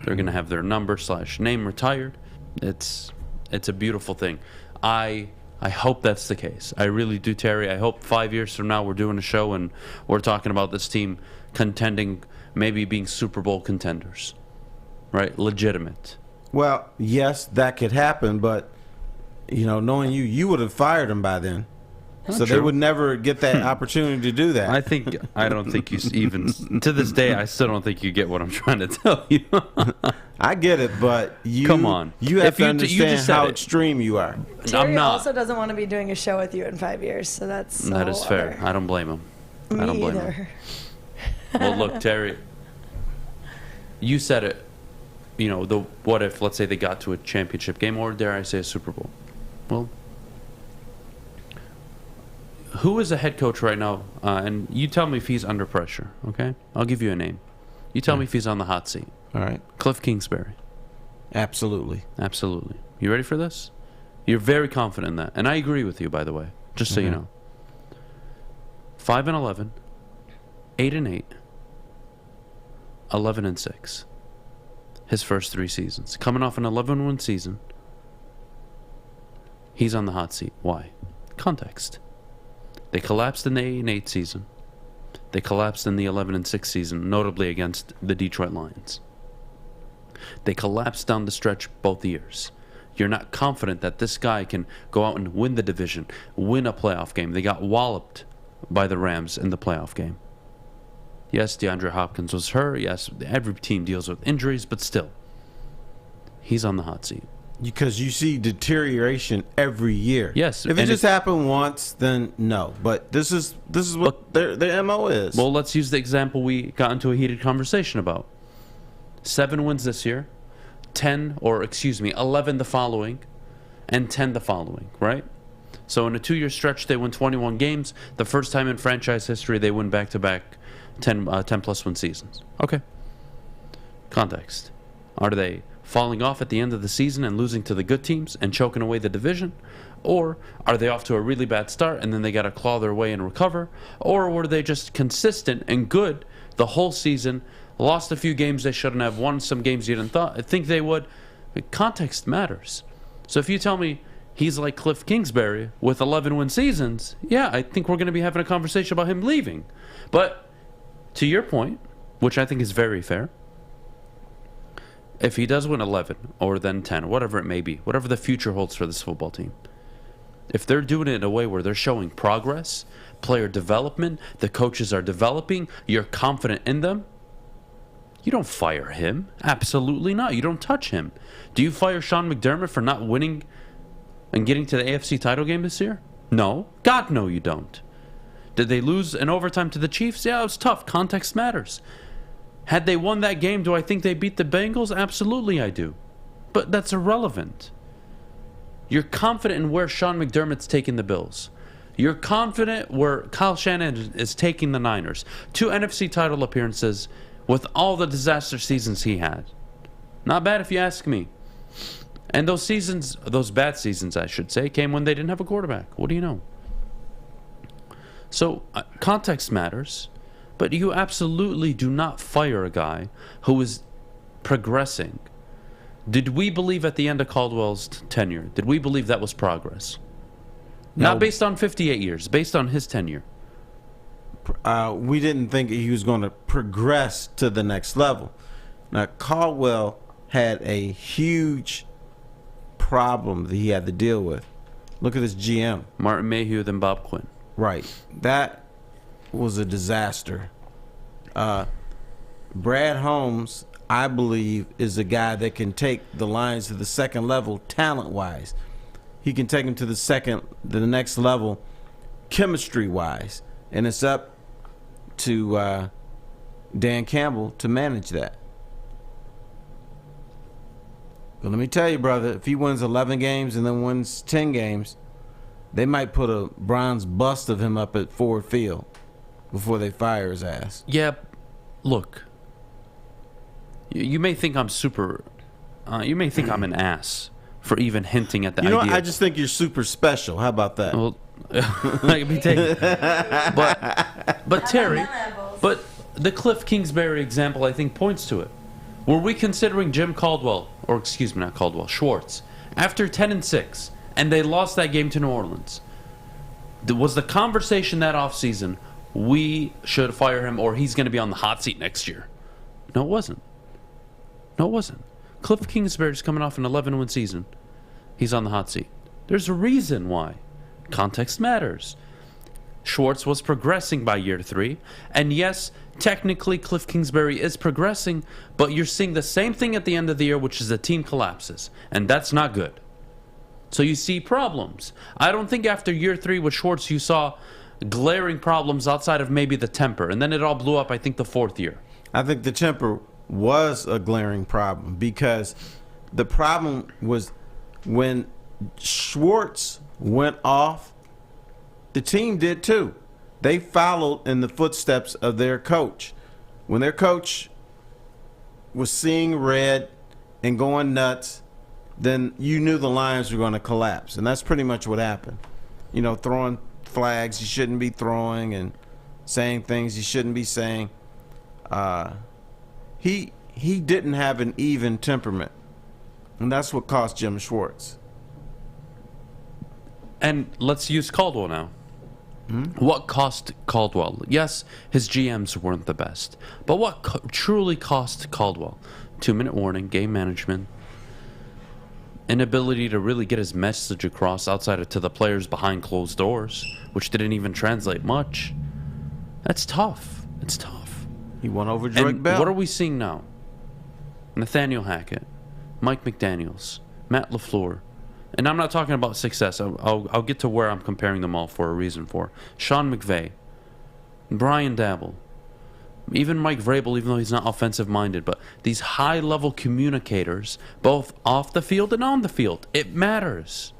They're going to have their number/name retired. It's a beautiful thing. I hope that's the case. I really do, Terry. I hope 5 years from now we're doing a show and we're talking about this team contending, maybe being Super Bowl contenders. Right? Legitimate. Well, yes, that could happen, but, you know, knowing you would have fired him by then. So they would never get that opportunity to do that. I don't think you even, to this day, I still don't think you get what I'm trying to tell you. I get it, but come on. You have to understand how extreme you are. Terry also doesn't want to be doing a show with you in 5 years, so that is fair. I don't blame him. Me I don't blame either. him. Well, look, Terry, you said it. You know, what if, let's say, they got to a championship game, or dare I say a Super Bowl? Well, who is a head coach right now? And you tell me if he's under pressure, okay? I'll give you a name. You tell me if he's on the hot seat. All right. Cliff Kingsbury. Absolutely. Absolutely. You ready for this? You're very confident in that. And I agree with you, by the way, just so you know. 5-11, 8-8, 11-6. His first 3 seasons. Coming off an 11-win season. He's on the hot seat. Why? Context. They collapsed in the 8-8 season. They collapsed in the 11-6 season, notably against the Detroit Lions. They collapsed down the stretch both years. You're not confident that this guy can go out and win the division, win a playoff game. They got walloped by the Rams in the playoff game. Yes, DeAndre Hopkins was hurt. Yes, every team deals with injuries, but still, he's on the hot seat. Because you see deterioration every year. Yes. If it just happened once, then no. But this is what their MO is. Well, let's use the example we got into a heated conversation about. 7 wins this year, 11 the following, and 10 the following, right? So in a 2-year stretch, they win 21 games. The first time in franchise history, they win back-to-back 10-plus win seasons. Okay. Context. Are they falling off at the end of the season and losing to the good teams and choking away the division? Or are they off to a really bad start and then they got to claw their way and recover? Or were they just consistent and good the whole season, lost a few games they shouldn't have, won some games you didn't think they would? Context matters. So if you tell me he's like Cliff Kingsbury with 11-win seasons, yeah, I think we're going to be having a conversation about him leaving. But to your point, which I think is very fair, if he does win 11 or then 10, whatever it may be, whatever the future holds for this football team, if they're doing it in a way where they're showing progress, player development, the coaches are developing, you're confident in them, you don't fire him. Absolutely not. You don't touch him. Do you fire Sean McDermott for not winning and getting to the AFC title game this year? No. God, no, you don't. Did they lose in overtime to the Chiefs? Yeah, it was tough. Context matters. Had they won that game, do I think they beat the Bengals? Absolutely I do. But that's irrelevant. You're confident in where Sean McDermott's taking the Bills. You're confident where Kyle Shanahan is taking the Niners. 2 NFC title appearances with all the disaster seasons he had. Not bad if you ask me. And those seasons, those bad seasons, I should say, came when they didn't have a quarterback. What do you know? So, context matters, but you absolutely do not fire a guy who is progressing. Did we believe at the end of Caldwell's tenure, did we believe that was progress? No. Not based on 58 years, based on his tenure. We didn't think he was going to progress to the next level. Now, Caldwell had a huge problem that he had to deal with. Look at his GM. Martin Mayhew, then Bob Quinn. Right. That was a disaster. Brad Holmes, I believe, is a guy that can take the Lions to the second level talent-wise. He can take them to the next level chemistry-wise. And it's up to Dan Campbell to manage that. But let me tell you, brother, if he wins 11 games and then wins 10 games, they might put a bronze bust of him up at Ford Field before they fire his ass. Yeah, look. You may think I'm you may think I'm an ass for even hinting at the idea. You know, I just think you're super special. How about that? Well, I can be taken. But Terry, but the Cliff Kingsbury example, I think, points to it. Were we considering Jim Caldwell, or excuse me, not Caldwell, Schwartz, after 10-6, and they lost that game to New Orleans? Was the conversation that offseason, we should fire him or he's going to be on the hot seat next year? No, it wasn't. No, it wasn't. Cliff Kingsbury's coming off an 11-win season. He's on the hot seat. There's a reason why. Context matters. Schwartz was progressing by year 3. And yes, technically Cliff Kingsbury is progressing, but you're seeing the same thing at the end of the year, which is the team collapses. And that's not good. So you see problems. I don't think after year 3 with Schwartz you saw glaring problems outside of maybe the temper. And then it all blew up, I think, the 4th year. I think the temper was a glaring problem because the problem was when Schwartz went off, the team did too. They followed in the footsteps of their coach. When their coach was seeing red and going nuts, then you knew the Lions were going to collapse. And that's pretty much what happened. You know, throwing flags you shouldn't be throwing and saying things you shouldn't be saying. He didn't have an even temperament. And that's what cost Jim Schwartz. And let's use Caldwell now. What cost Caldwell? Yes, his GMs weren't the best. But what truly cost Caldwell? 2-minute warning, game management, inability to really get his message across outside of to the players behind closed doors, which didn't even translate much. That's tough. It's tough. He won over Drake Bell. What are we seeing now? Nathaniel Hackett, Mike McDaniels, Matt LaFleur. And I'm not talking about success. I'll get to where I'm comparing them all for a reason for. Sean McVay, Brian Dabble, even Mike Vrabel, even though he's not offensive-minded, but these high-level communicators, both off the field and on the field, it matters.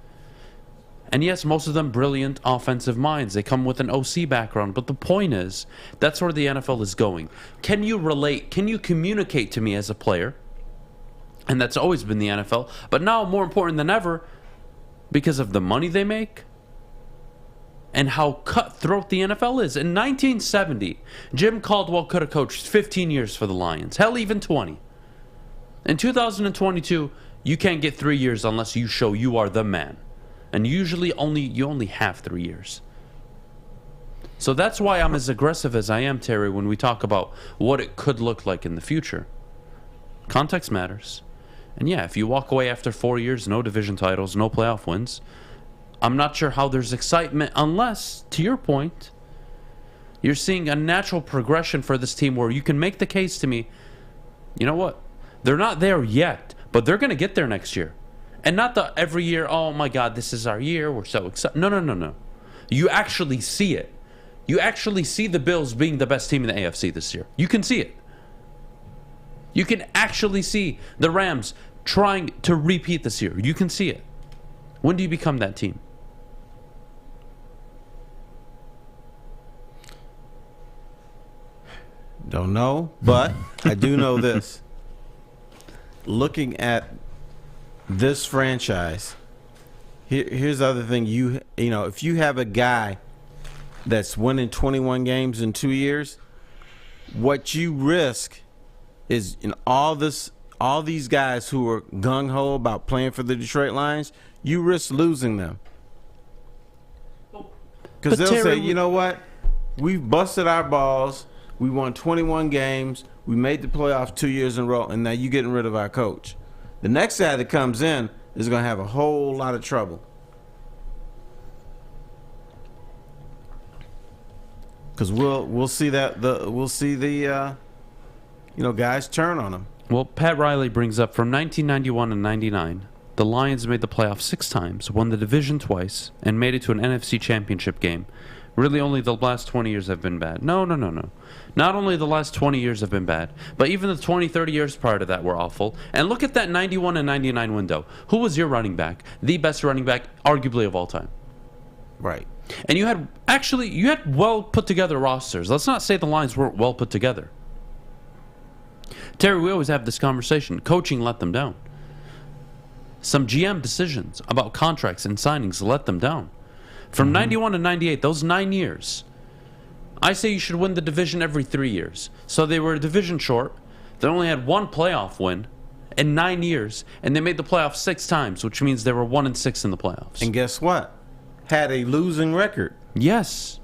And yes, most of them brilliant offensive minds. They come with an OC background. But the point is, that's where the NFL is going. Can you relate? Can you communicate to me as a player? And that's always been the NFL. But now more important than ever, because of the money they make and how cutthroat the NFL is. In 1970, Jim Caldwell could have coached 15 years for the Lions. Hell, even 20. In 2022, you can't get 3 years unless you show you are the man. And usually you only have 3 years. So that's why I'm as aggressive as I am, Terry, when we talk about what it could look like in the future. Context matters. And yeah, if you walk away after 4 years, no division titles, no playoff wins, I'm not sure how there's excitement unless, to your point, you're seeing a natural progression for this team where you can make the case to me, you know what, they're not there yet, but they're going to get there next year. And not the every year, oh my God, this is our year, we're so excited. No. You actually see it. You actually see the Bills being the best team in the AFC this year. You can see it. You can actually see the Rams trying to repeat this year. You can see it. When do you become that team? Don't know, but I do know this. Looking at this franchise, here's the other thing. You know, if you have a guy that's winning 21 games in 2 years, what you risk is in all these guys who are gung-ho about playing for the Detroit Lions, you risk losing them. Because they'll say, you know what? We've busted our balls. We won 21 games. We made the playoffs 2 years in a row, and now you're getting rid of our coach. The next guy that comes in is going to have a whole lot of trouble. Because we'll see the guys turn on him. Well, Pat Riley brings up from 1991 and 99, the Lions made the playoffs 6 times, won the division twice, and made it to an NFC championship game. Really, only the last 20 years have been bad. No. Not only the last 20 years have been bad, but even the 20, 30 years prior to that were awful. And look at that 91 and 99 window. Who was your running back? The best running back, arguably, of all time. Right. And you had well put together rosters. Let's not say the Lions weren't well put together. Terry, we always have this conversation. Coaching let them down. Some GM decisions about contracts and signings let them down. From 91 to 98, those 9 years, I say you should win the division every 3 years. So they were a division short. They only had 1 playoff win in 9 years, and they made the playoffs 6 times, which means they were 1-6 in the playoffs. And guess what? Had a losing record. Yes.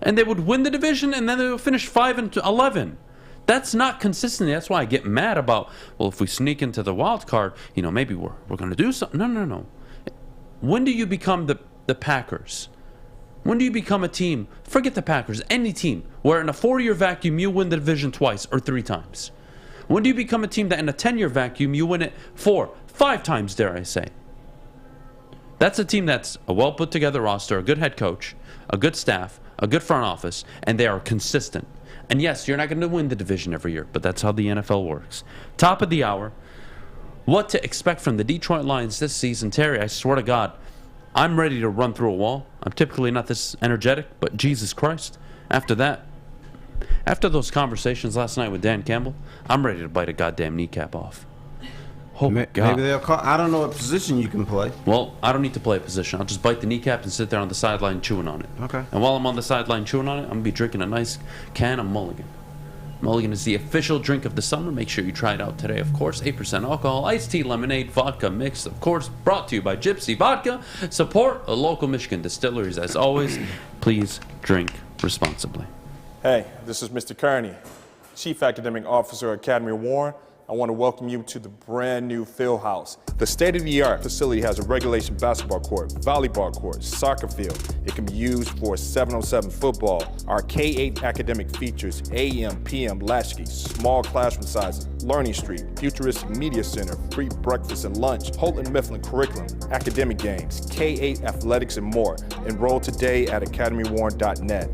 And they would win the division, and then they would finish 5-11. That's not consistency. That's why I get mad about, well, if we sneak into the wild card, maybe we're going to do something. No. When do you become the Packers? When do you become a team? Forget the Packers. Any team where in a 4-year vacuum you win the division twice or 3 times. When do you become a team that in a 10-year vacuum you win it 4, 5 times, dare I say? That's a team that's a well put together roster, a good head coach, a good staff, a good front office, and they are consistent. And yes, you're not going to win the division every year, but that's how the NFL works. Top of the hour. What to expect from the Detroit Lions this season. Terry, I swear to God, I'm ready to run through a wall. I'm typically not this energetic, but Jesus Christ. After those conversations last night with Dan Campbell, I'm ready to bite a goddamn kneecap off. Oh, my God. Maybe they'll call. I don't know what position you can play. Well, I don't need to play a position. I'll just bite the kneecap and sit there on the sideline chewing on it. Okay. And while I'm on the sideline chewing on it, I'm going to be drinking a nice can of Mulligan. Mulligan is the official drink of the summer. Make sure you try it out today, of course. 8% alcohol, iced tea, lemonade, vodka mix, of course, brought to you by Gypsy Vodka. Support a local Michigan distilleries. As always, please drink responsibly. Hey, this is Mr. Kearney, Chief Academic Officer at Academy of Warren. I want to welcome you to the brand new field house. The state-of-the-art facility has a regulation basketball court, volleyball court, soccer field. It can be used for 7-on-7 football. Our K-8 academic features AM, PM, latchkey, small classroom sizes, Learning Street, futuristic media center, free breakfast and lunch, Houghton Mifflin curriculum, academic games, K-8 athletics, and more. Enroll today at academywarren.net.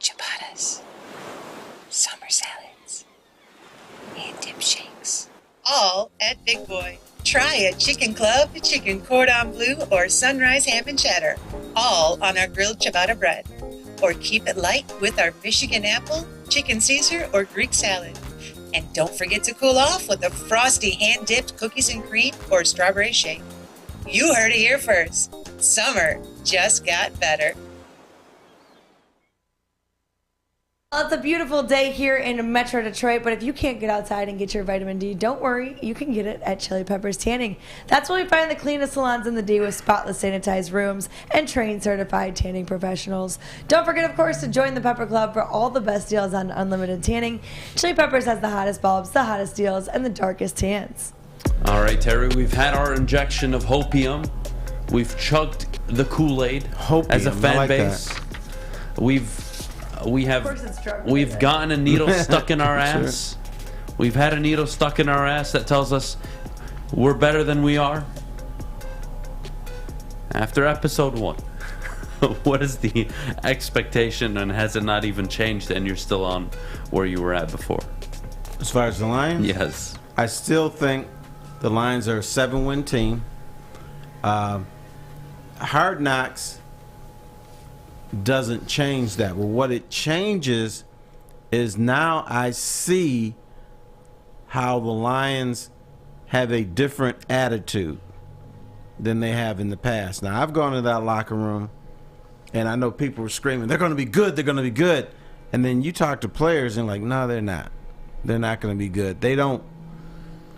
Ciabattas, summer salads, and dip shakes, all at Big Boy. Try a chicken club, chicken cordon bleu, or sunrise ham and cheddar, all on our grilled ciabatta bread. Or keep it light with our Michigan apple, chicken Caesar, or Greek salad. And don't forget to cool off with a frosty hand-dipped cookies and cream or strawberry shake. You heard it here first. Summer just got better. Well, it's a beautiful day here in Metro Detroit, but if you can't get outside and get your vitamin D, don't worry. You can get it at Chili Peppers Tanning. That's where we find the cleanest salons in the D with spotless sanitized rooms and trained certified tanning professionals. Don't forget, of course, to join the Pepper Club for all the best deals on unlimited tanning. Chili Peppers has the hottest bulbs, the hottest deals, and the darkest tans. All right, Terry, we've had our injection of Hopium. We've chugged the Kool-Aid as a fan base. We've gotten a needle stuck in our ass. Sure. We've had a needle stuck in our ass that tells us we're better than we are. After episode 1, what is the expectation, and has it not even changed and you're still on where you were at before? As far as the Lions? Yes. I still think the Lions are a 7-win team. Hard Knocks doesn't change that. Well, what it changes is now I see how the Lions have a different attitude than they have in the past. Now, I've gone to that locker room, and I know people were screaming, they're going to be good, they're going to be good. And then you talk to players, and like, no, they're not. They're not going to be good. They don't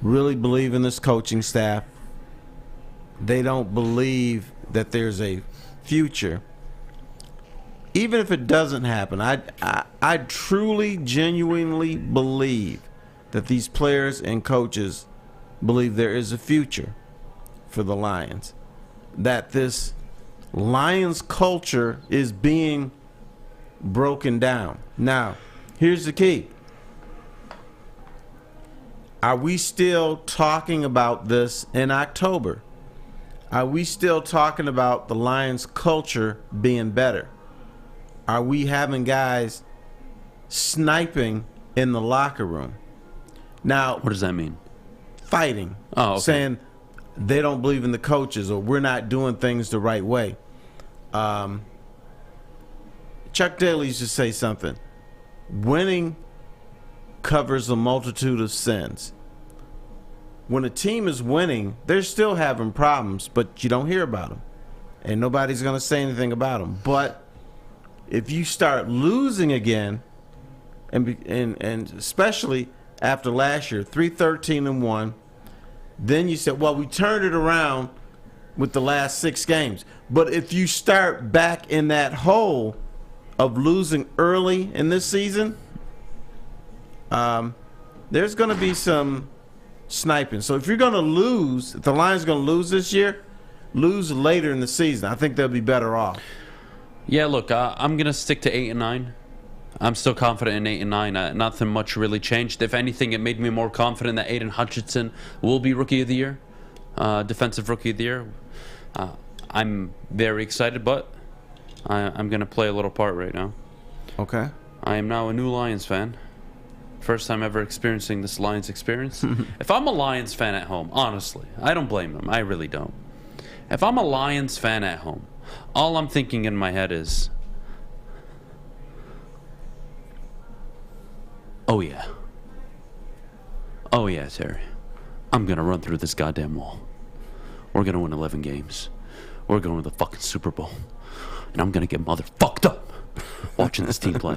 really believe in this coaching staff. They don't believe that there's a future. Even if it doesn't happen, I truly, genuinely believe that these players and coaches believe there is a future for the Lions. That this Lions culture is being broken down. Now, here's the key. Are we still talking about this in October? Are we still talking about the Lions culture being better? Are we having guys sniping in the locker room? Now, what does that mean? Fighting. Oh, okay. Saying they don't believe in the coaches or we're not doing things the right way. Chuck Daly used to say something. Winning covers a multitude of sins. When a team is winning, they're still having problems, but you don't hear about them. And nobody's going to say anything about them. But if you start losing again, and especially after last year, 3-13-1, then you said, well, we turned it around with the last 6 games. But if you start back in that hole of losing early in this season, there's going to be some sniping. So if you're going to lose, if the Lions are going to lose this year, lose later in the season. I think they'll be better off. Yeah, look, I'm going to stick to 8 and 9. I'm still confident in 8 and 9. Nothing much really changed. If anything, it made me more confident that Aidan Hutchinson will be Rookie of the Year, Defensive Rookie of the Year. I'm very excited, but I'm going to play a little part right now. Okay. I am now a new Lions fan. First time ever experiencing this Lions experience. If I'm a Lions fan at home, honestly, I don't blame them. I really don't. If I'm a Lions fan at home, all I'm thinking in my head is, oh yeah. Oh yeah, Terry. I'm going to run through this goddamn wall. We're going to win 11 games. We're going to the fucking Super Bowl. And I'm going to get motherfucked up watching this team play.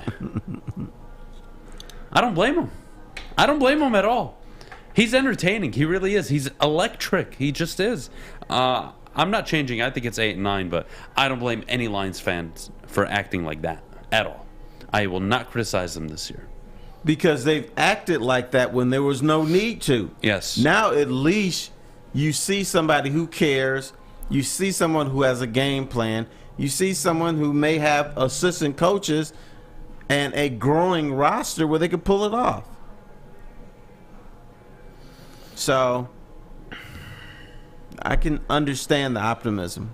I don't blame him. I don't blame him at all. He's entertaining. He really is. He's electric. He just is. I'm not changing. I think it's 8 and 9, but I don't blame any Lions fans for acting like that at all. I will not criticize them this year. Because they've acted like that when there was no need to. Yes. Now at least you see somebody who cares. You see someone who has a game plan. You see someone who may have assistant coaches and a growing roster where they can pull it off. So I can understand the optimism.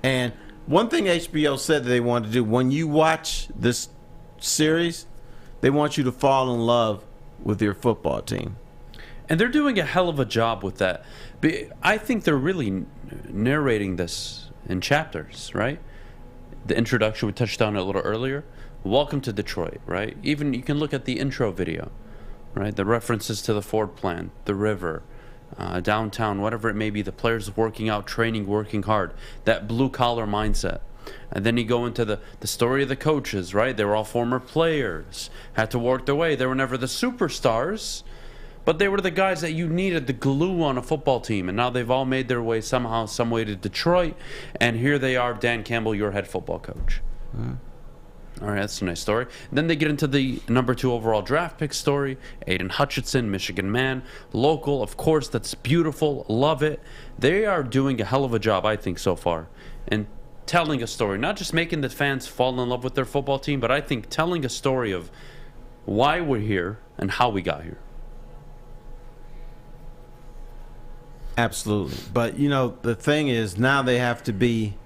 And one thing HBO said that they wanted to do, when you watch this series, they want you to fall in love with your football team. And they're doing a hell of a job with that. I think they're really narrating this in chapters, right? The introduction, we touched on it a little earlier. Welcome to Detroit, right? Even you can look at the intro video, right? The references to the Ford plant, the river, downtown, whatever it may be, the players working out, training, working hard, that blue-collar mindset. And then you go into the story of the coaches, right? They were all former players, had to work their way. They were never the superstars, but they were the guys that you needed, the glue on a football team. And now they've all made their way somehow, some way to Detroit. And here they are, Dan Campbell, your head football coach. All right, that's a nice story. Then they get into the number 2 overall draft pick story. Aidan Hutchinson, Michigan man, local, of course, that's beautiful, love it. They are doing a hell of a job, I think, so far, in telling a story, not just making the fans fall in love with their football team, but I think telling a story of why we're here and how we got here. Absolutely. But, you know, the thing is, now they have to be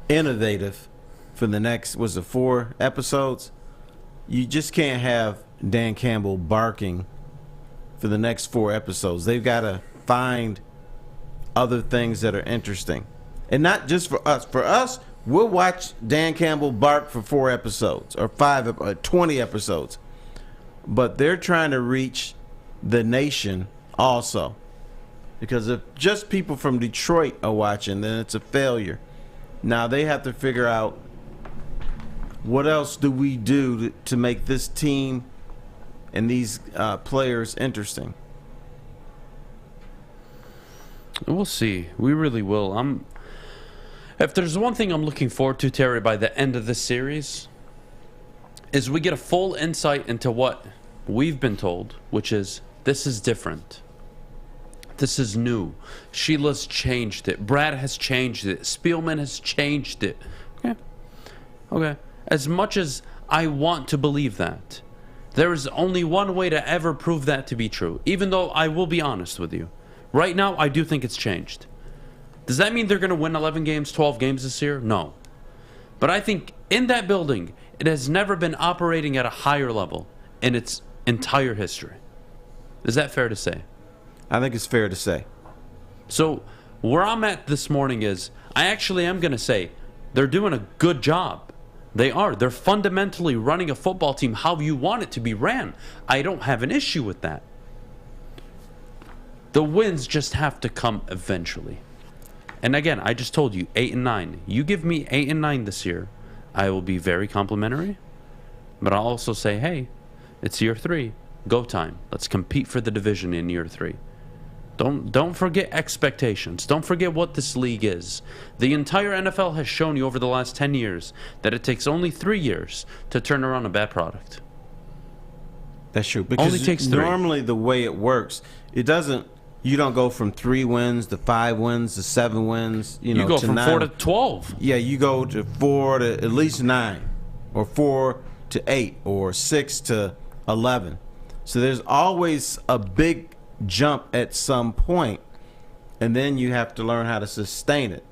innovative for the next, 4 episodes? You just can't have Dan Campbell barking for the next 4 episodes. They've got to find other things that are interesting. And not just for us. For us, we'll watch Dan Campbell bark for 4 episodes or 5 or 20 episodes. but they're trying to reach the nation also. Because if just people from Detroit are watching, then it's a failure. Now they have to figure out what else do we do to make this team and these players interesting. We'll see. We really will. If there's one thing I'm looking forward to, Terry, by the end of this series, is we get a full insight into what we've been told, which is this is different. This is new. Sheila's changed it. Brad has changed it. Spielman has changed it. Okay. As much as I want to believe that, there is only one way to ever prove that to be true, even though I will be honest with you. Right now, I do think it's changed. Does that mean they're going to win 11 games, 12 games this year? No. But I think in that building, it has never been operating at a higher level in its entire history. Is that fair to say? I think it's fair to say. So where I'm at this morning is I actually am going to say they're doing a good job. They are. They're fundamentally running a football team how you want it to be ran. I don't have an issue with that. The wins just have to come eventually. And again, I just told you 8 and 9. You give me 8 and 9 this year, I will be very complimentary. But I'll also say, hey, it's year 3. Go time. Let's compete for the division in year 3. Don't forget expectations. Don't forget what this league is. The entire NFL has shown you over the last 10 years that it takes only 3 years to turn around a bad product. That's true. Because only takes 3. Normally the way it works, it doesn't. You don't go from 3 wins to 5 wins to 7 wins. You go to from 9. 4 to 12. Yeah, you go to 4 to at least 9, or 4 to 8, or 6 to 11. So there's always a big jump at some point, and then you have to learn how to sustain it.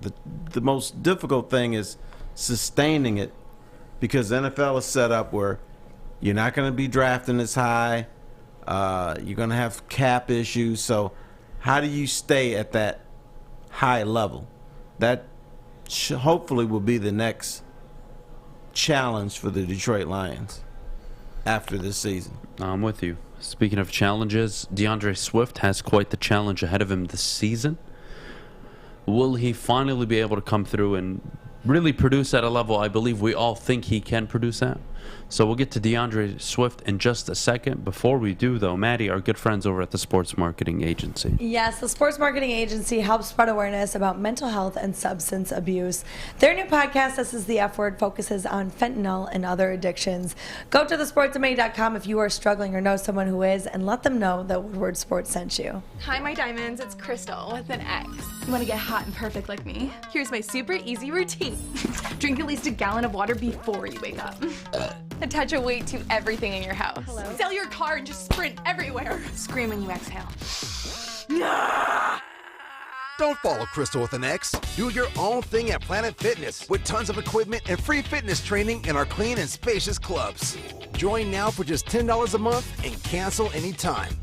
The most difficult thing is sustaining it, because the NFL is set up where you're not going to be drafting as high. You're going to have cap issues. So how do you stay at that high level? That hopefully will be the next challenge for the Detroit Lions after this season. I'm with you. Speaking of challenges, DeAndre Swift has quite the challenge ahead of him this season. Will he finally be able to come through and really produce at a level I believe we all think he can produce at? So we'll get to DeAndre Swift in just a second. Before we do, though, Maddie, our good friends over at the Sports Marketing Agency. Yes, the Sports Marketing Agency helps spread awareness about mental health and substance abuse. Their new podcast, This Is the F Word, focuses on fentanyl and other addictions. Go to thesportsma.com if you are struggling or know someone who is, and let them know that Woodward Sports sent you. Hi, my diamonds. It's Crystal with an X. You want to get hot and perfect like me? Here's my super easy routine. Drink at least a gallon of water before you wake up. Attach a weight to everything in your house. Hello? Sell your car and just sprint everywhere. Scream when you exhale. Don't follow Crystal with an X. Do your own thing at Planet Fitness with tons of equipment and free fitness training in our clean and spacious clubs. Join now for just $10 a month and cancel anytime.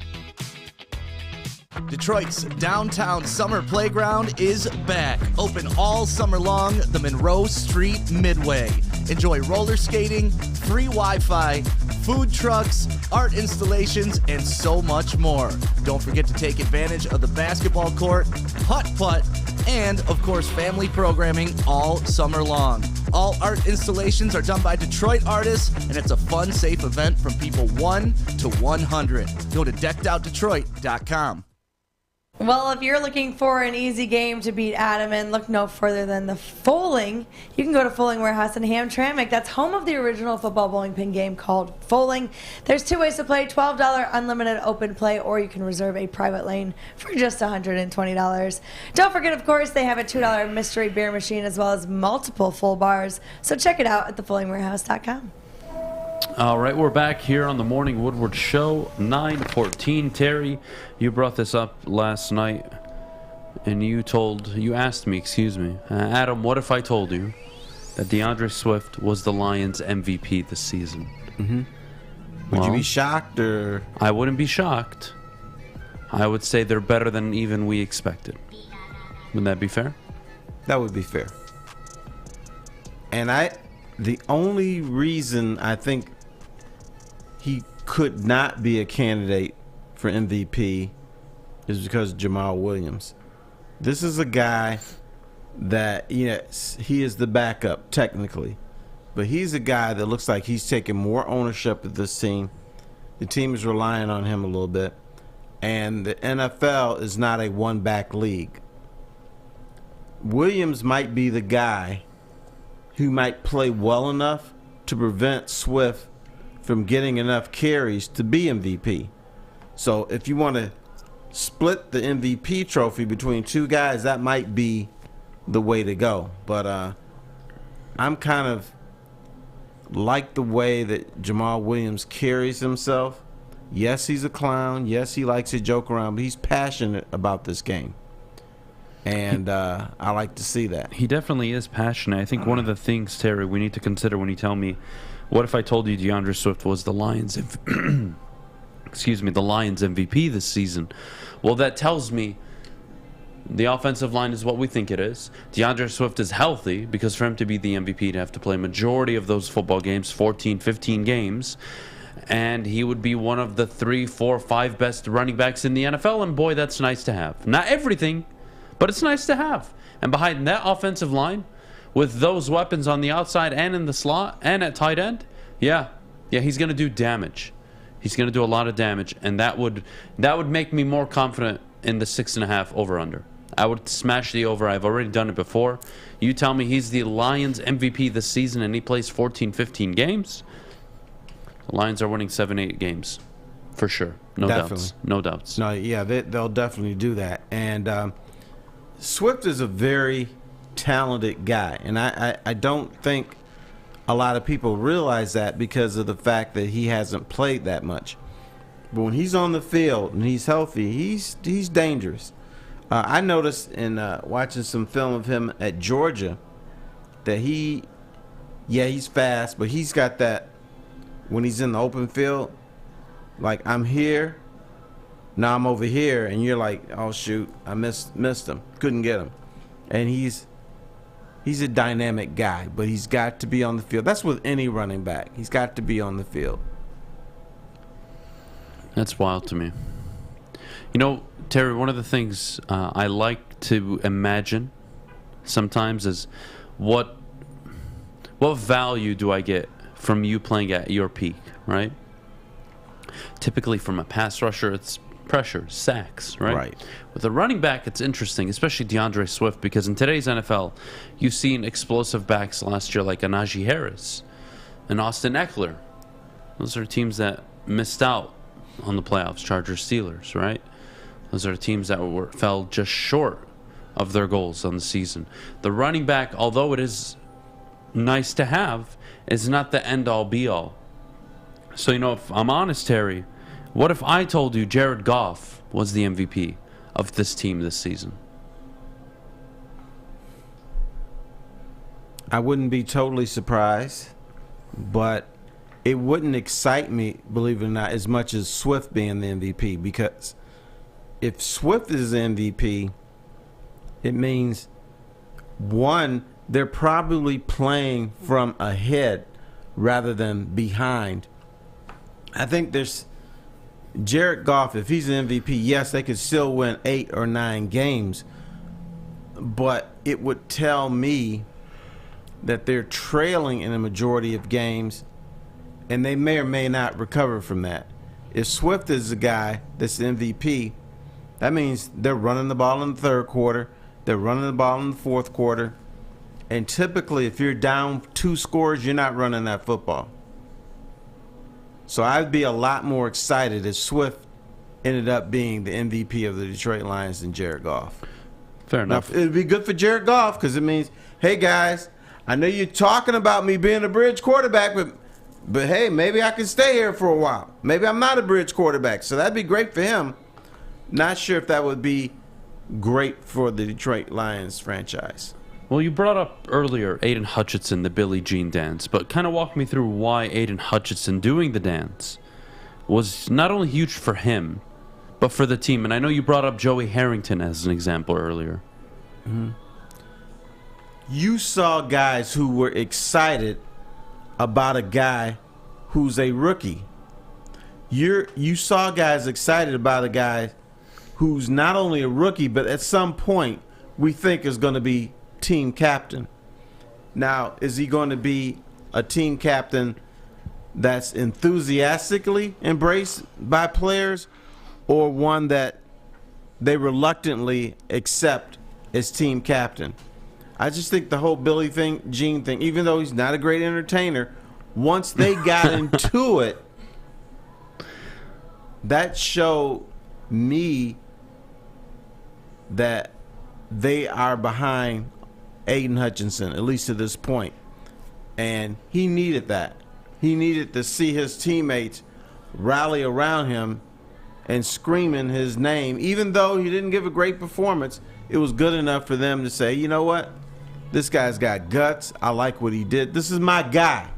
Detroit's downtown summer playground is back. Open all summer long, the Monroe Street Midway. Enjoy roller skating, free Wi-Fi, food trucks, art installations, and so much more. Don't forget to take advantage of the basketball court, putt-putt, and, of course, family programming all summer long. All art installations are done by Detroit artists, and it's a fun, safe event from people 1 to 100. Go to deckedoutdetroit.com. Well, if you're looking for an easy game to beat Adham in, look no further than the Foaling. You can go to Foaling Warehouse in Hamtramck. That's home of the original football bowling pin game called Foaling. There's 2 ways to play, $12 unlimited open play, or you can reserve a private lane for just $120. Don't forget, of course, they have a $2 mystery beer machine as well as multiple full bars. So check it out at thefoalingwarehouse.com. All right, we're back here on the Morning Woodward Show, 9:14. Terry, you brought this up last night, and you asked me, Adam, what if I told you that DeAndre Swift was the Lions' MVP this season? Mm-hmm. Would you be shocked, or? I wouldn't be shocked. I would say they're better than even we expected. Wouldn't that be fair? That would be fair. And the only reason I think he could not be a candidate for MVP is because of Jamal Williams. This is a guy that, yes, he is the backup technically, but he's a guy that looks like he's taking more ownership of this team. The team is relying on him a little bit, and the NFL is not a one-back league. Williams might be the guy who might play well enough to prevent Swift from getting enough carries to be MVP. So if you want to split the MVP trophy between two guys, that might be the way to go. But I'm kind of like the way that Jamal Williams carries himself. Yes, he's a clown. Yes, he likes to joke around, but he's passionate about this game. And I like to see that. He definitely is passionate. I think one of the things, Terry, we need to consider when you tell me, what if I told you DeAndre Swift was the Lions the Lions MVP this season? Well, that tells me the offensive line is what we think it is. DeAndre Swift is healthy, because for him to be the MVP, to have to play majority of those football games, 14, 15 games, and he would be one of the 3, 4, 5 best running backs in the NFL, and boy, that's nice to have. Not everything, but it's nice to have. And behind that offensive line, with those weapons on the outside and in the slot and at tight end, yeah, he's going to do damage. He's going to do a lot of damage, and that would make me more confident in the 6.5 over-under. I would smash the over. I've already done it before. You tell me he's the Lions MVP this season and he plays 14, 15 games, the Lions are winning 7, 8 games. For sure. No doubts. No doubts. No, yeah, they'll definitely do that. And Swift is a very talented guy, and I don't think a lot of people realize that because of the fact that he hasn't played that much. But when he's on the field and he's healthy, he's dangerous. I noticed in watching some film of him at Georgia that he's fast, but he's got that when he's in the open field, like, I'm here, now I'm over here, and you're like, oh shoot, I missed him, couldn't get him. And he's a dynamic guy, but he's got to be on the field. That's with any running back. He's got to be on the field. That's wild to me. You know, Terry, one of the things I like to imagine sometimes is what value do I get from you playing at your peak, right? Typically from a pass rusher, it's pressure, sacks, right? Right. With a running back, it's interesting, especially DeAndre Swift, because in today's NFL, you've seen explosive backs last year like a Najee Harris and Austin Eckler. Those are teams that missed out on the playoffs, Chargers, Steelers, right? Those are teams that fell just short of their goals on the season. The running back, although it is nice to have, is not the end-all, be-all. So, you know, if I'm honest, Terry, what if I told you Jared Goff was the MVP of this team this season? I wouldn't be totally surprised, but it wouldn't excite me, believe it or not, as much as Swift being the MVP, because if Swift is the MVP, it means, one, they're probably playing from ahead rather than behind. I think there's Jared Goff, if he's an MVP, yes, they could still win 8 or 9 games, but it would tell me that they're trailing in a majority of games, and they may or may not recover from that. If Swift is the guy that's the MVP, that means they're running the ball in the third quarter, they're running the ball in the fourth quarter, and typically if you're down 2 scores, you're not running that football. So I'd be a lot more excited if Swift ended up being the MVP of the Detroit Lions than Jared Goff. Fair enough. Now, it'd be good for Jared Goff because it means, hey guys, I know you're talking about me being a bridge quarterback, but hey, maybe I can stay here for a while. Maybe I'm not a bridge quarterback, so that'd be great for him. Not sure if that would be great for the Detroit Lions franchise. Well, you brought up earlier Aidan Hutchinson, the Billie Jean dance, but kind of walk me through why Aidan Hutchinson doing the dance was not only huge for him, but for the team. And I know you brought up Joey Harrington as an example earlier. Mm-hmm. You saw guys who were excited about a guy who's a rookie. you saw guys excited about a guy who's not only a rookie, but at some point we think is going to be team captain. Now, is he going to be a team captain that's enthusiastically embraced by players, or one that they reluctantly accept as team captain? I just think the whole Billie Jean thing, even though he's not a great entertainer, once they got into it, that showed me that they are behind Aidan Hutchinson, at least to this point. And he needed that. He needed to see his teammates rally around him and screaming his name. Even though he didn't give a great performance, it was good enough for them to say, you know what? This guy's got guts. I like what he did. This is my guy.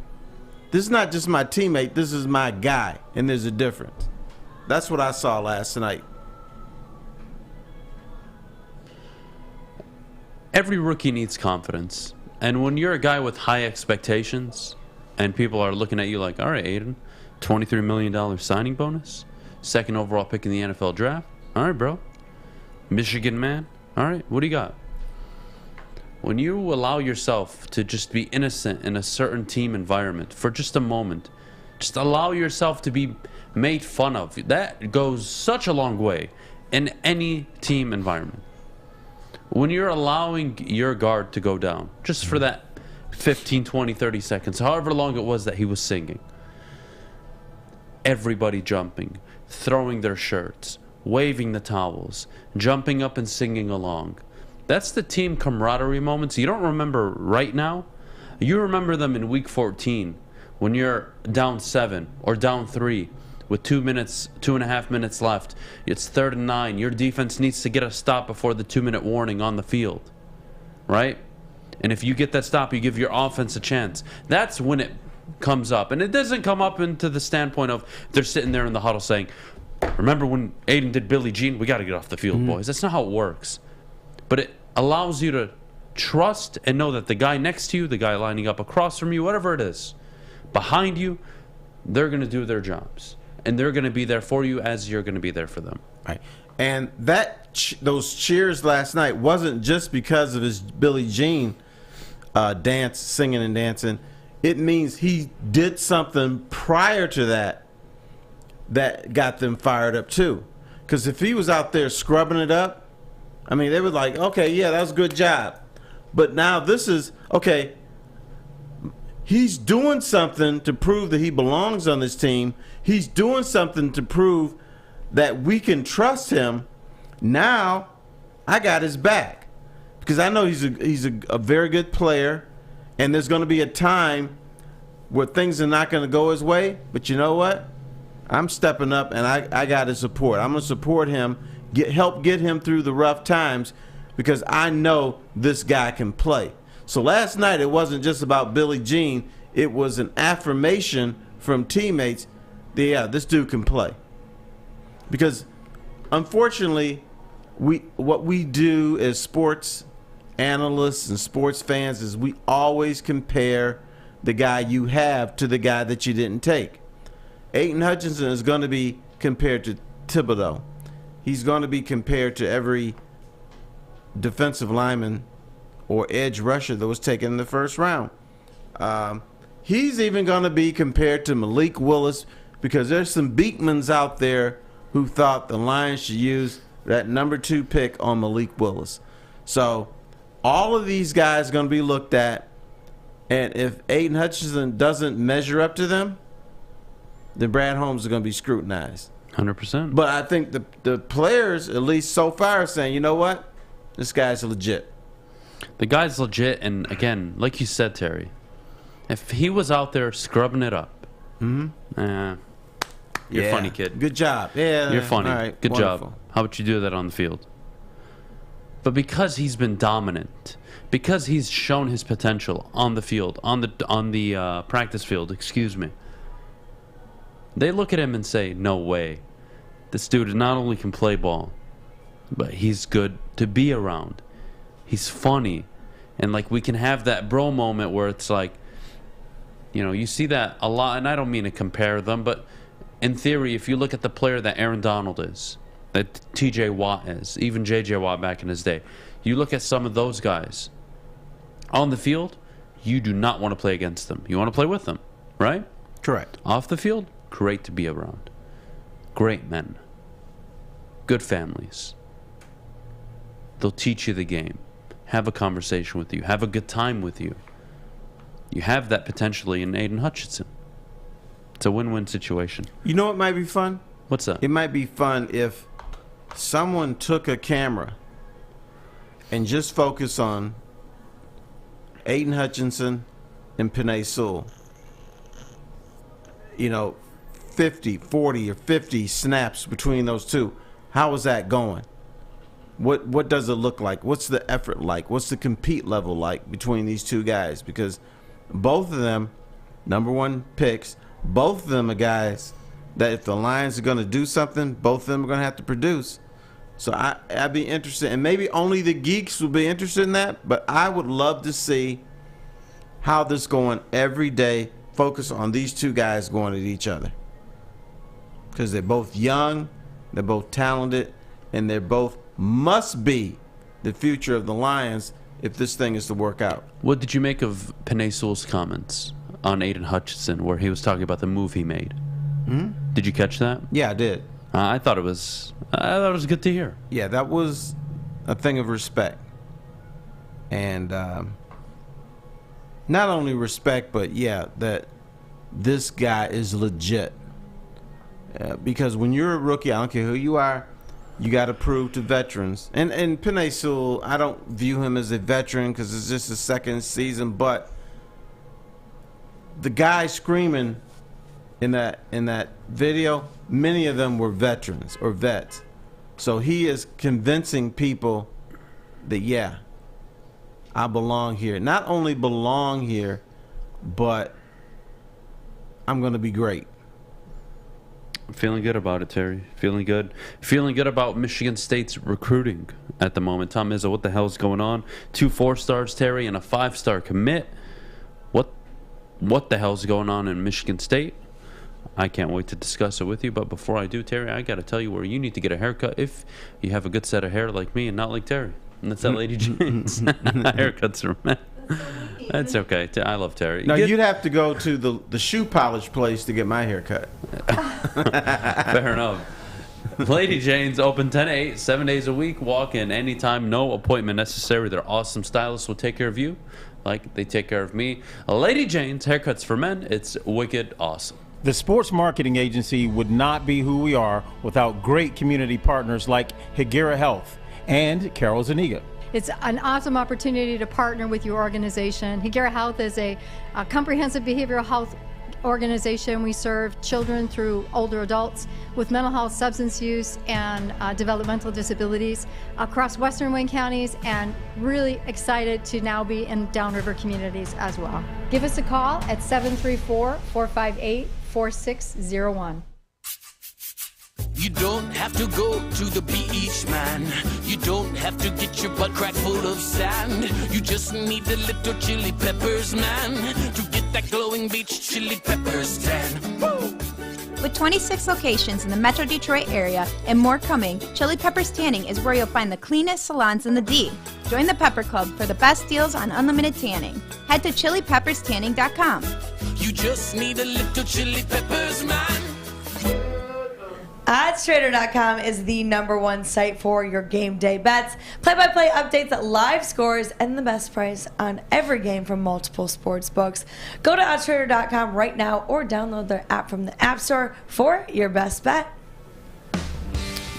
This is not just my teammate. This is my guy. And there's a difference. That's what I saw last night. Every rookie needs confidence. And when you're a guy with high expectations and people are looking at you like, all right, Aidan, $23 million signing bonus, second overall pick in the NFL draft. All right, bro. Michigan man. All right, what do you got? When you allow yourself to just be innocent in a certain team environment for just a moment, just allow yourself to be made fun of. That goes such a long way in any team environment. When you're allowing your guard to go down, just for that 15, 20, 30 seconds, however long it was that he was singing, everybody jumping, throwing their shirts, waving the towels, jumping up and singing along. That's the team camaraderie moments you don't remember right now. You remember them in week 14 when you're down 7 or down 3 with 2.5 minutes left. It's 3rd and 9. Your defense needs to get a stop before the 2-minute warning on the field, right? And if you get that stop, you give your offense a chance. That's when it comes up. And it doesn't come up into the standpoint of they're sitting there in the huddle saying, remember when Aidan did Billie Jean? We got to get off the field, boys. That's not how it works. But it allows you to trust and know that the guy next to you, the guy lining up across from you, whatever it is, behind you, they're going to do their jobs. And they're going to be there for you as you're going to be there for them. Right. And those cheers last night wasn't just because of his Billie Jean dance, singing and dancing. It means he did something prior to that got them fired up too. Because if he was out there scrubbing it up, I mean, they were like, okay, yeah, that was a good job. But now this is, okay, he's doing something to prove that he belongs on this team. He's doing something to prove that we can trust him. Now, I got his back. Because I know he's a very good player, and there's going to be a time where things are not going to go his way. But you know what? I'm stepping up, and I got his support. I'm going to support him, help get him through the rough times, because I know this guy can play. So last night, it wasn't just about Billie Jean. It was an affirmation from teammates that, yeah, this dude can play. Because, unfortunately, what we do as sports analysts and sports fans is we always compare the guy you have to the guy that you didn't take. Aidan Hutchinson is going to be compared to Thibodeau. He's going to be compared to every defensive lineman or edge rusher that was taken in the first round. He's even going to be compared to Malik Willis, because there's some Beekmans out there who thought the Lions should use that number 2 pick on Malik Willis. So all of these guys are going to be looked at, and if Aidan Hutchinson doesn't measure up to them, then Brad Holmes is going to be scrutinized. 100%. But I think the players, at least so far, are saying, you know what? This guy's legit. The guy's legit, and again, like you said, Terry, if he was out there scrubbing it up, you're funny, kid. Good job. Yeah, you're funny. All right, good wonderful. job. How about you do that on the field? But because he's been dominant, because he's shown his potential on the field, on the practice field, excuse me, they look at him and say, no way. This dude not only can play ball, but he's good to be around. He's funny. And like, we can have that bro moment where it's like, you know, you see that a lot, and I don't mean to compare them, but in theory, if you look at the player that Aaron Donald is, that T.J. Watt is, even J.J. Watt back in his day, you look at some of those guys on the field, you do not want to play against them. You want to play with them, right? Correct. Off the field, great to be around. Great men. Good families. They'll teach you the game, have a conversation with you, have a good time with you. You have that potentially in Aidan Hutchinson. It's a win-win situation. You know what might be fun? What's that? It might be fun if someone took a camera and just focused on Aidan Hutchinson and Penei Sewell. 50, 40, or 50 snaps between those two. How is that going? What does it look like? What's the effort like? What's the compete level like between these two guys? Because both of them, number one picks, both of them are guys that if the Lions are going to do something, both of them are going to have to produce. So I'd be interested, and maybe only the geeks will be interested in that, but I would love to see how this going every day, focus on these two guys going at each other. Because they're both young, they're both talented, and they're both must be the future of the Lions if this thing is to work out. What did you make of Penei Sewell's comments on Aidan Hutchinson, where he was talking about the move he made? Did you catch that? Yeah, I did. I thought it was good to hear. Yeah, that was a thing of respect. And not only respect, but yeah, that this guy is legit. Because when you're a rookie, I don't care who you are, you got to prove to veterans. And Penei Sewell, I don't view him as a veteran because it's just his second season, but the guy screaming in that video, many of them were veterans or vets. So he is convincing people that, yeah, I belong here. Not only belong here, but I'm going to be great. I'm feeling good about it, Terry. Feeling good. Feeling good about Michigan State's recruiting at the moment. Tom Izzo, what the hell's going on? 2 4-stars, Terry, and a 5-star commit. What the hell's going on in Michigan State? I can't wait to discuss it with you. But before I do, Terry, I got to tell you where you need to get a haircut if you have a good set of hair like me and not like Terry. And that's at Lady Jane's. Haircuts are men. That's okay. I love Terry. No, you'd have to go to the shoe polish place to get my hair cut. Fair enough. Lady Jane's open 10 to 8, 7 days a week. Walk in anytime, no appointment necessary. Their awesome stylists will take care of you like they take care of me. Lady Jane's Haircuts for Men. It's wicked awesome. The sports marketing agency would not be who we are without great community partners like Higuera Health and Carol Zaniga. It's an awesome opportunity to partner with your organization. Higuera Health is a comprehensive behavioral health organization. We serve children through older adults with mental health, substance use, and developmental disabilities across Western Wayne counties, and really excited to now be in downriver communities as well. Give us a call at 734-458-4601. You don't have to go to the beach, man. You don't have to get your butt crack full of sand. You just need a little chili peppers, man, to get that glowing beach chili peppers tan. Woo! With 26 locations in the Metro Detroit area and more coming, Chili Peppers Tanning is where you'll find the cleanest salons in the D. Join the Pepper Club for the best deals on unlimited tanning. Head to chilipepperstanning.com. You just need a little chili peppers, man. OddsTrader.com is the #1 site for your game day bets, play-by-play updates, live scores, and the best price on every game from multiple sports books. Go to OddsTrader.com right now or download their app from the App Store for your best bet.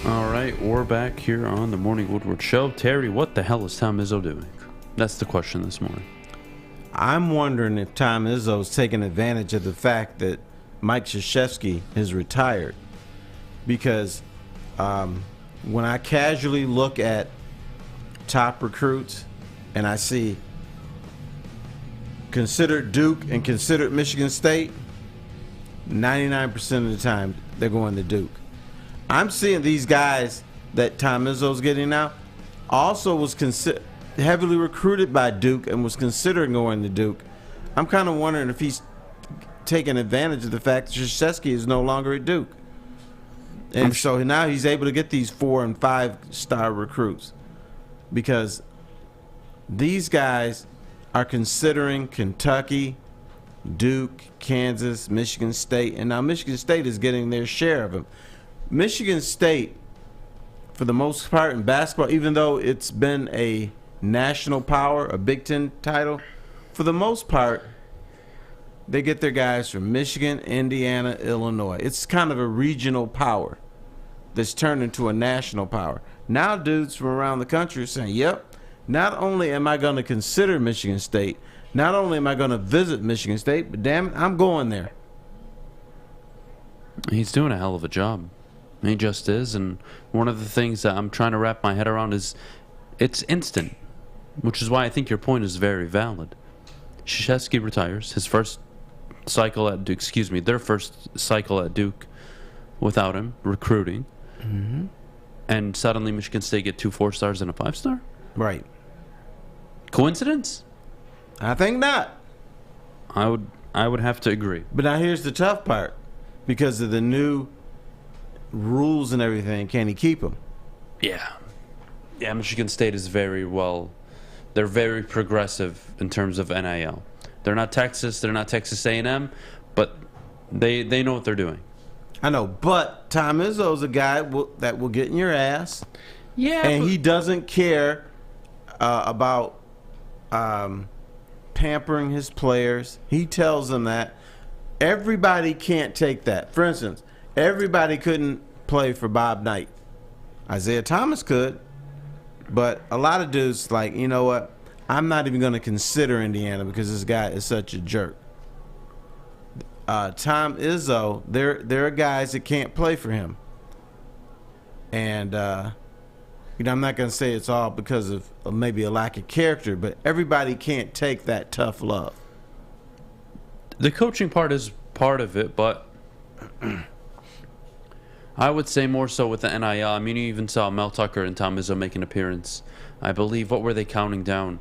All right, we're back here on the Morning Woodward Show. Terry, what the hell is Tom Izzo doing? That's the question this morning. I'm wondering if Tom Izzo's taking advantage of the fact that Mike Krzyzewski is retired. Because when I casually look at top recruits and I see considered Duke and considered Michigan State, 99% of the time they're going to Duke. I'm seeing these guys that Tom Izzo's getting now also was heavily recruited by Duke and was considering going to Duke. I'm kind of wondering if he's taking advantage of the fact that Krzyzewski is no longer at Duke. And so now he's able to get these 4- and 5-star recruits because these guys are considering Kentucky, Duke, Kansas, Michigan State, and now Michigan State is getting their share of them. Michigan State, for the most part in basketball, even though it's been a national power, a Big Ten title, for the most part, they get their guys from Michigan, Indiana, Illinois. It's kind of a regional power that's turned into a national power. Now dudes from around the country are saying, yep, not only am I going to consider Michigan State, not only am I going to visit Michigan State, but damn it, I'm going there. He's doing a hell of a job. He just is. And one of the things that I'm trying to wrap my head around is it's instant, which is why I think your point is very valid. Krzyzewski retires. His first cycle at Duke, their first cycle at Duke without him, recruiting. Mm-hmm. And suddenly Michigan State get 2 4-stars and a 5-star? Right. Coincidence? I think not. I would have to agree. But now here's the tough part. Because of the new rules and everything, can he keep them? Yeah. Yeah, Michigan State is they're very progressive in terms of NIL. They're not Texas A&M, but they know what they're doing. I know, but Tom Izzo's a guy that will get in your ass. Yeah. And he doesn't care about pampering his players. He tells them that. Everybody can't take that. For instance, everybody couldn't play for Bob Knight. Isaiah Thomas could, but a lot of dudes like, you know what? I'm not even going to consider Indiana because this guy is such a jerk. Tom Izzo, there are guys that can't play for him. And, I'm not going to say it's all because of maybe a lack of character, but everybody can't take that tough love. The coaching part is part of it, but I would say more so with the NIL. I mean, you even saw Mel Tucker and Tom Izzo make an appearance. I believe, what were they counting down?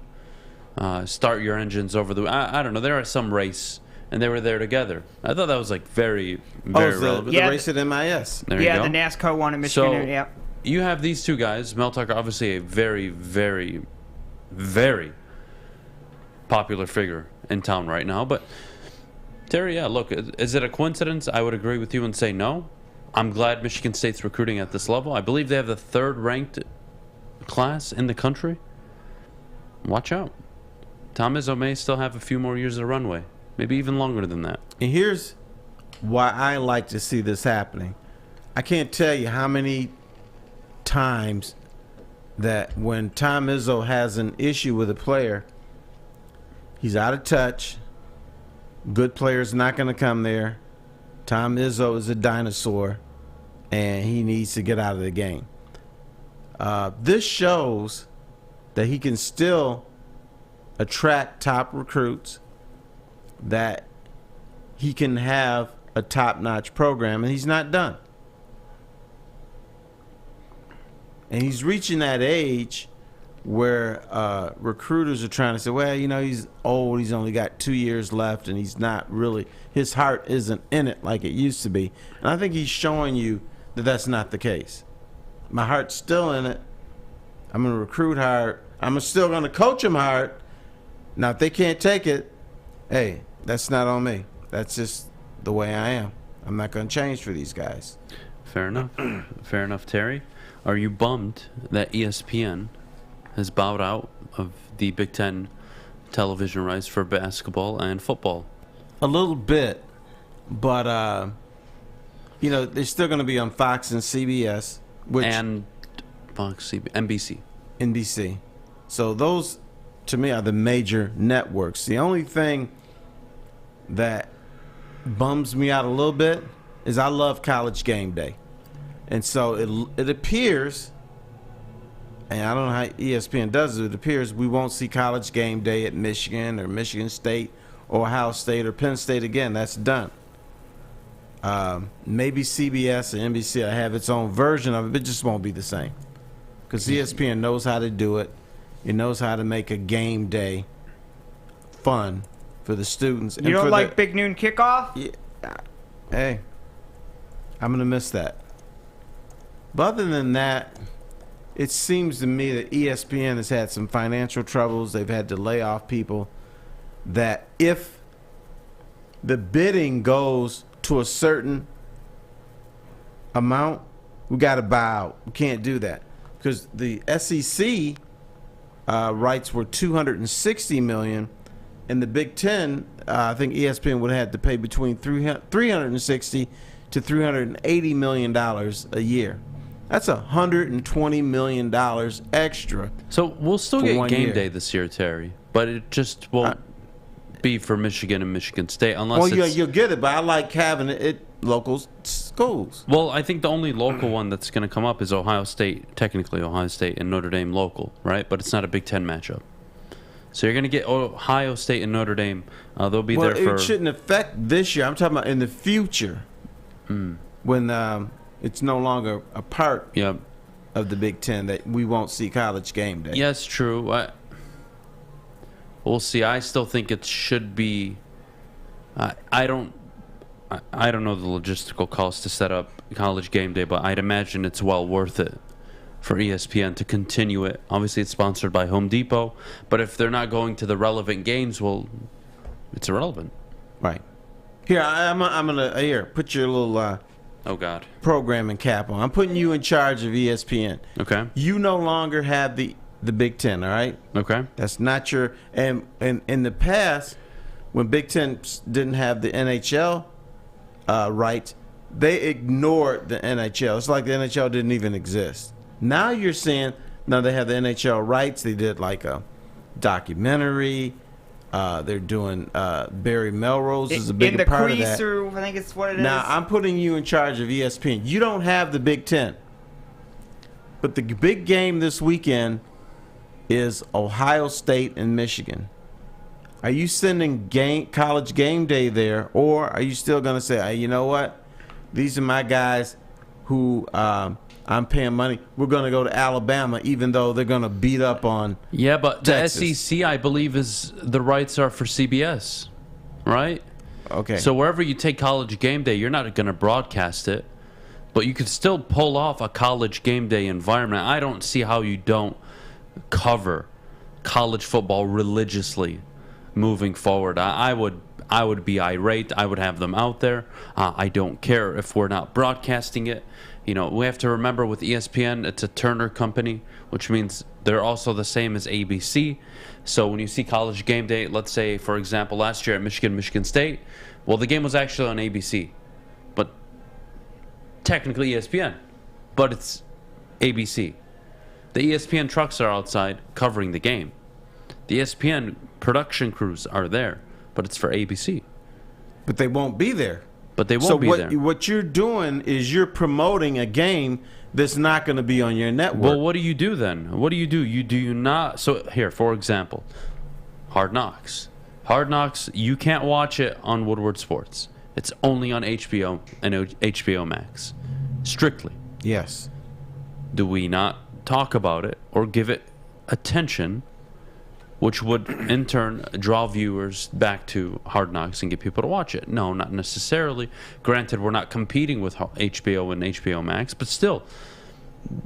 Start your engines over the... I don't know. They were at some race, and they were there together. I thought that was, like, very relevant. The race at MIS. There you go. The NASCAR one in Michigan. So, yeah. You have these two guys. Mel Tucker, obviously a very, very, very popular figure in town right now. But, Terry, yeah, look, is it a coincidence? I would agree with you and say no. I'm glad Michigan State's recruiting at this level. I believe they have the 3rd-ranked class in the country. Watch out. Tom Izzo may still have a few more years of runway. Maybe even longer than that. And here's why I like to see this happening. I can't tell you how many times that when Tom Izzo has an issue with a player, he's out of touch. Good player's not going to come there. Tom Izzo is a dinosaur, and he needs to get out of the game. This shows that he can still attract top recruits, that he can have a top-notch program, and he's not done. And he's reaching that age where recruiters are trying to say, well, he's old, he's only got 2 years left, and he's not really, his heart isn't in it like it used to be. And I think he's showing you that that's not the case. My heart's still in it. I'm going to recruit hard. I'm still going to coach them hard. Now, if they can't take it, hey, that's not on me. That's just the way I am. I'm not going to change for these guys. Fair enough. Fair enough, Terry. Are you bummed that ESPN has bowed out of the Big Ten television rights for basketball and football? A little bit, but they're still going to be on Fox and CBS, and Fox, NBC. So those, to me, are the major networks. The only thing that bums me out a little bit is I love College Game Day, and so it appears. And I don't know how ESPN does it. It appears we won't see College Game Day at Michigan or Michigan State or Ohio State or Penn State again. That's done. Maybe CBS or NBC will have its own version of it, but it just won't be the same. Because ESPN knows how to do it. It knows how to make a game day fun for the students. You don't like Big Noon Kickoff? Yeah. Hey, I'm going to miss that. But other than that, it seems to me that ESPN has had some financial troubles. They've had to lay off people. That if the bidding goes to a certain amount, we got to buy out. We can't do that because the SEC rights were $260 million, and the Big Ten, I think ESPN would have had to pay between $360 to $380 million a year. That's $120 million extra. So we'll still get game year. day this year, Terry, but it just won't be for Michigan and Michigan State unless you'll get it, but I like having it at local schools. Well, I think the only local one that's going to come up is Ohio State, technically Ohio State and Notre Dame local, right? But it's not a Big Ten matchup. So you're going to get Ohio State and Notre Dame. They'll be there for... It shouldn't affect this year. I'm talking about in the future when it's no longer a part of the Big Ten that we won't see College Game Day. Yes, true. We'll see. I still think it should be... I don't know the logistical cost to set up College Game Day, but I'd imagine it's well worth it for ESPN to continue it. Obviously, it's sponsored by Home Depot, but if they're not going to the relevant games, well, it's irrelevant. Right. Here, I'm gonna put your little oh God programming cap on. I'm putting you in charge of ESPN. Okay. You no longer have the Big Ten. All right. Okay. That's not your and in the past when Big Ten didn't have the NHL rights, they ignored the NHL. It's like the NHL didn't even exist. Now you're saying now they have the NHL rights. They did like a documentary. They're doing Barry Melrose is a big part of that. I think it's what it is. Now I'm putting you in charge of ESPN. You don't have the Big Ten, but the big game this weekend is Ohio State and Michigan. Are you sending College Game Day there, or are you still going to say, hey, you know what? These are my guys who I'm paying money. We're going to go to Alabama, even though they're going to beat up on but Texas. The SEC, I believe, the rights are for CBS, right? Okay. So wherever you take College Game Day, you're not going to broadcast it, but you could still pull off a College Game Day environment. I don't see how you don't cover college football religiously moving forward. I would be irate. I would have them out there. I don't care if we're not broadcasting it. You know, we have to remember with ESPN, it's a Turner company, which means they're also the same as ABC. So when you see College Game Day, let's say, for example, last year at Michigan State, well, the game was actually on ABC, but technically ESPN, but it's ABC. The ESPN trucks are outside covering the game. The ESPN production crews are there, but it's for ABC. But they won't be there. But they won't be there. So what you're doing is you're promoting a game that's not going to be on your network. Well, what do you do then? What do you do? You do not. So here, for example, Hard Knocks. Hard Knocks, you can't watch it on Woodward Sports. It's only on HBO and HBO Max. Strictly. Yes. Do we not talk about it or give it attention, which would in turn draw viewers back to Hard Knocks and get people to watch it? No, not necessarily. Granted, we're not competing with HBO and HBO Max, but still,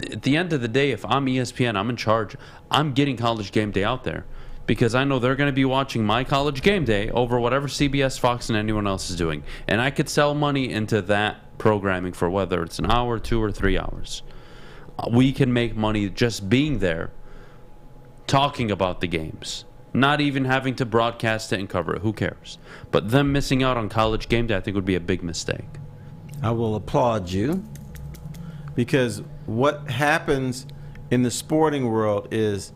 at the end of the day, if I'm ESPN, I'm in charge, I'm getting College Game Day out there because I know they're going to be watching my College Game Day over whatever CBS, Fox, and anyone else is doing. And I could sell money into that programming for whether it's an hour, 2 or 3 hours. We can make money just being there, talking about the games, not even having to broadcast it and cover it. Who cares? But them missing out on College Game Day, I think, would be a big mistake. I will applaud you because what happens in the sporting world is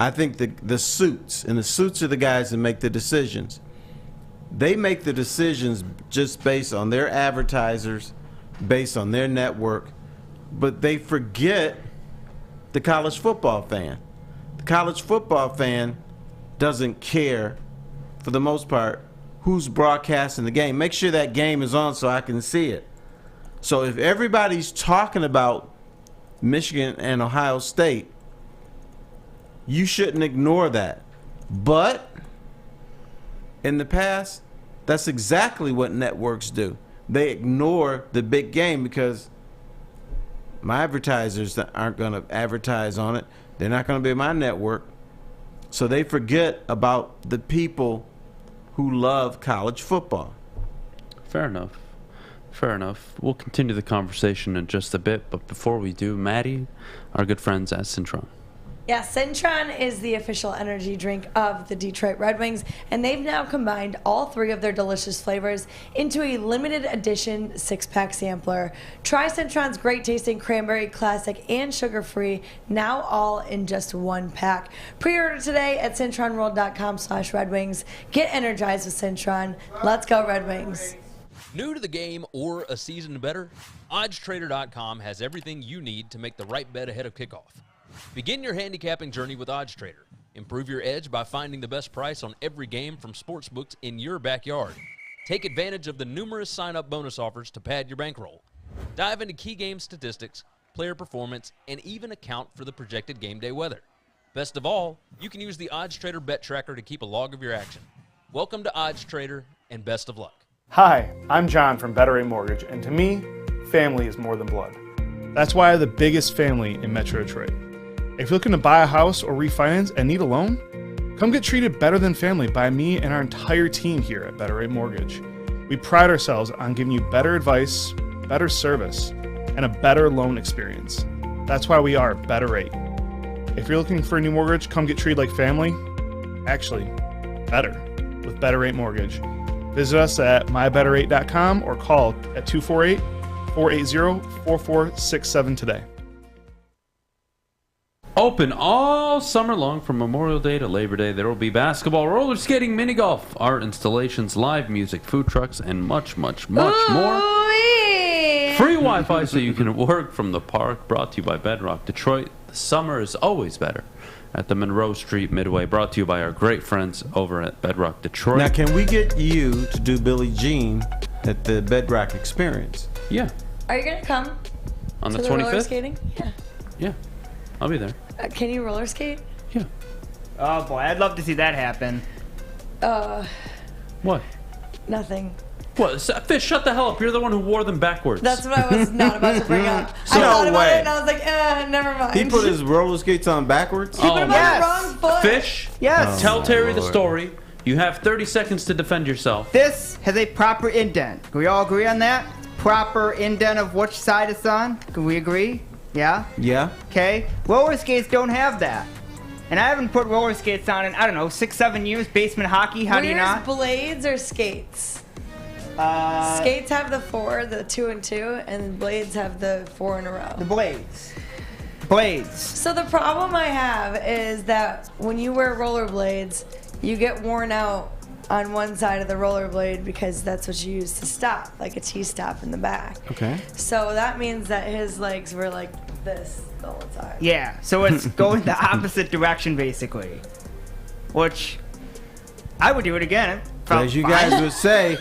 I think the suits, and the suits are the guys that make the decisions. They make the decisions just based on their advertisers, based on their network, but they forget the college football fan. The college football fan doesn't care, for the most part, who's broadcasting the game. Make sure that game is on so I can see it. So if everybody's talking about Michigan and Ohio State, you shouldn't ignore that. But in the past, that's exactly what networks do. They ignore the big game because my advertisers aren't going to advertise on it. They're not going to be my network. So they forget about the people who love college football. Fair enough. Fair enough. We'll continue the conversation in just a bit, but before we do, Maddie, our good friends at Cintron. Yeah, Cintron is the official energy drink of the Detroit Red Wings, and they've now combined all 3 of their delicious flavors into a limited edition 6-pack sampler. Try Cintron's great tasting cranberry classic and sugar-free, now all in just 1 pack. Pre-order today at cintronworld.com/Red Wings. Get energized with Cintron. Let's go Red Wings. New to the game or a season better? OddsTrader.com has everything you need to make the right bet ahead of kickoff. Begin your handicapping journey with OddsTrader. Improve your edge by finding the best price on every game from sportsbooks in your backyard. Take advantage of the numerous sign-up bonus offers to pad your bankroll. Dive into key game statistics, player performance, and even account for the projected game day weather. Best of all, you can use the OddsTrader bet tracker to keep a log of your action. Welcome to OddsTrader, and best of luck. Hi, I'm John from Better Rate Mortgage, and to me, family is more than blood. That's why I have the biggest family in Metro Detroit. If you're looking to buy a house or refinance and need a loan, come get treated better than family by me and our entire team here at Better Rate Mortgage. We pride ourselves on giving you better advice, better service, and a better loan experience. That's why we are Better Rate. If you're looking for a new mortgage, come get treated like family. Actually, better with Better Rate Mortgage. Visit us at mybetterrate.com or call at 248-480-4467 today. Open all summer long from Memorial Day to Labor Day. There will be basketball, roller skating, mini golf, art installations, live music, food trucks, and much, much, much more. Free Wi-Fi so you can work from the park. Brought to you by Bedrock Detroit. The summer is always better at the Monroe Street Midway. Brought to you by our great friends over at Bedrock Detroit. Now, can we get you to do Billie Jean at the Bedrock Experience? Yeah. Are you going to come? On the to 25th? roller skating? Yeah. Yeah. I'll be there. Can you roller skate? Yeah. Oh boy, I'd love to see that happen. What? Nothing. What? Fish, shut the hell up. You're the one who wore them backwards. That's what I was not about to bring up. I thought about it and I was like, never mind. He put his roller skates on backwards? He put them on the wrong foot. Fish? Yes. Tell Terry the Lord. story. You have 30 seconds to defend yourself. This has a proper indent. Can we all agree on that? Proper indent of which side it's on? Can we agree? Yeah? Yeah. Okay. Roller skates don't have that. And I haven't put roller skates on in, I don't know, 6-7 years. Basement hockey, how do you not? Blades or skates? Skates have the 4, the 2 and 2, and blades have the 4 in a row. The blades. Blades. So the problem I have is that when you wear rollerblades, you get worn out on one side of the rollerblade because that's what you use to stop, like a T-stop in the back. Okay. So that means that his legs were like this the whole time. Yeah, so it's going the opposite direction, basically. Which, I would do it again. As you guys would say,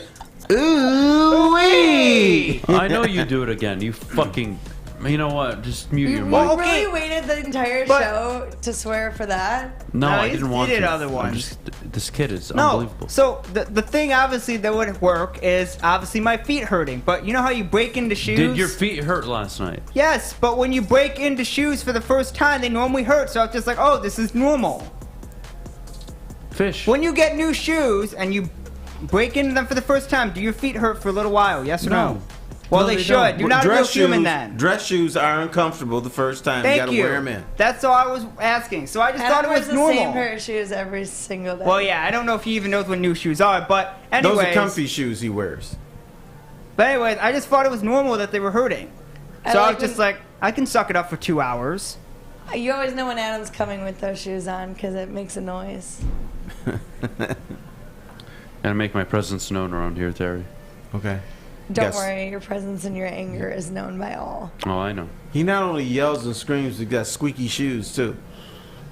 ooh-wee! I know you do it again. You fucking... You know what? Just mute your You mic. really waited the entire show to swear for that? No, I didn't want he to. did other I'm ones. this kid is No, unbelievable. so the thing obviously that would work is obviously my feet hurting. But you know how you break into shoes? Did your feet hurt last night? Yes, but when you break into shoes for the first time, they normally hurt. So it's just like, oh, this is normal. Fish. When you get new shoes and you break into them for the first time, do your feet hurt for a little while? Yes or no? Well, No, they should. don't. You're not a real human then. Dress shoes are uncomfortable the first time. Thank you gotta you. wear them in. That's all I was asking. So I just thought it was the normal. same pair of shoes every single day. Well, yeah, I don't know if he even knows what new shoes are, but anyways. Those are comfy shoes he wears. But anyways, I just thought it was normal that they were hurting. So I was just like, I can suck it up for 2 hours. You always know when Adam's coming with those shoes on because it makes a noise. Gotta make my presence known around here, Terry. Okay. Don't worry, your presence and your anger is known by all. Oh, I know. He not only yells and screams, he got squeaky shoes too.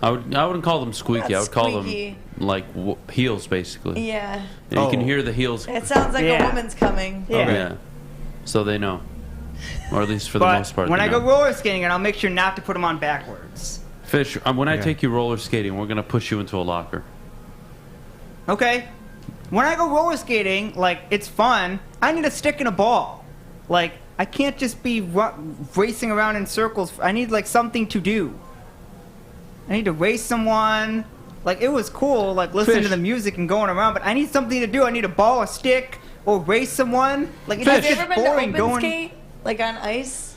I wouldn't call them squeaky. Not I would call squeaky. them like heels, basically. Yeah. And you can hear the heels. It sounds like a woman's coming. Oh, yeah. So they know, or at least for the But most part. when they I go know. roller skating, and I'll make sure not to put them on backwards. Fish, when I Yeah. take you roller skating, we're gonna push you into a locker. Okay. when I go roller skating, like, it's fun. I need a stick and a ball. Like, I can't just be racing around in circles. I need, like, something to do. I need to race someone. Like, it was cool, like, listening to the music and going around, but I need something to do. I need a ball, a stick, or race someone. Like, it's Have you just ever been boring to open going... skate? Like on ice?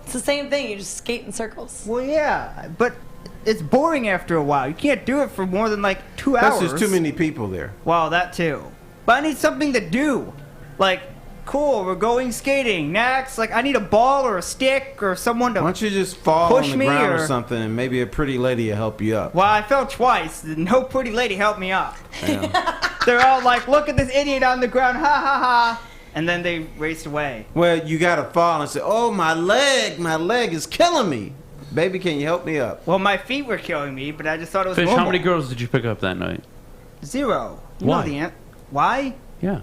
It's the same thing. You just skate in circles. Well, yeah, but it's boring after a while. You can't do it for more than, like, 2 hours. That's just too many people there. Well, that too. But I need something to do. Like, cool, we're going skating. Next, like, I need a ball or a stick or someone to Why don't you just fall push on the me ground or or something, and maybe a pretty lady will help you up. Well, I fell twice. No pretty lady helped me up. Yeah. They're all like, look at this idiot on the ground, ha ha ha. And then they raced away. Well, you got to fall and say, oh, my leg is killing me. Baby, can you help me up? Well, my feet were killing me, but I just thought it was Fish, normal. how many girls did you pick up that night? 0. You Why? know the Why? Yeah.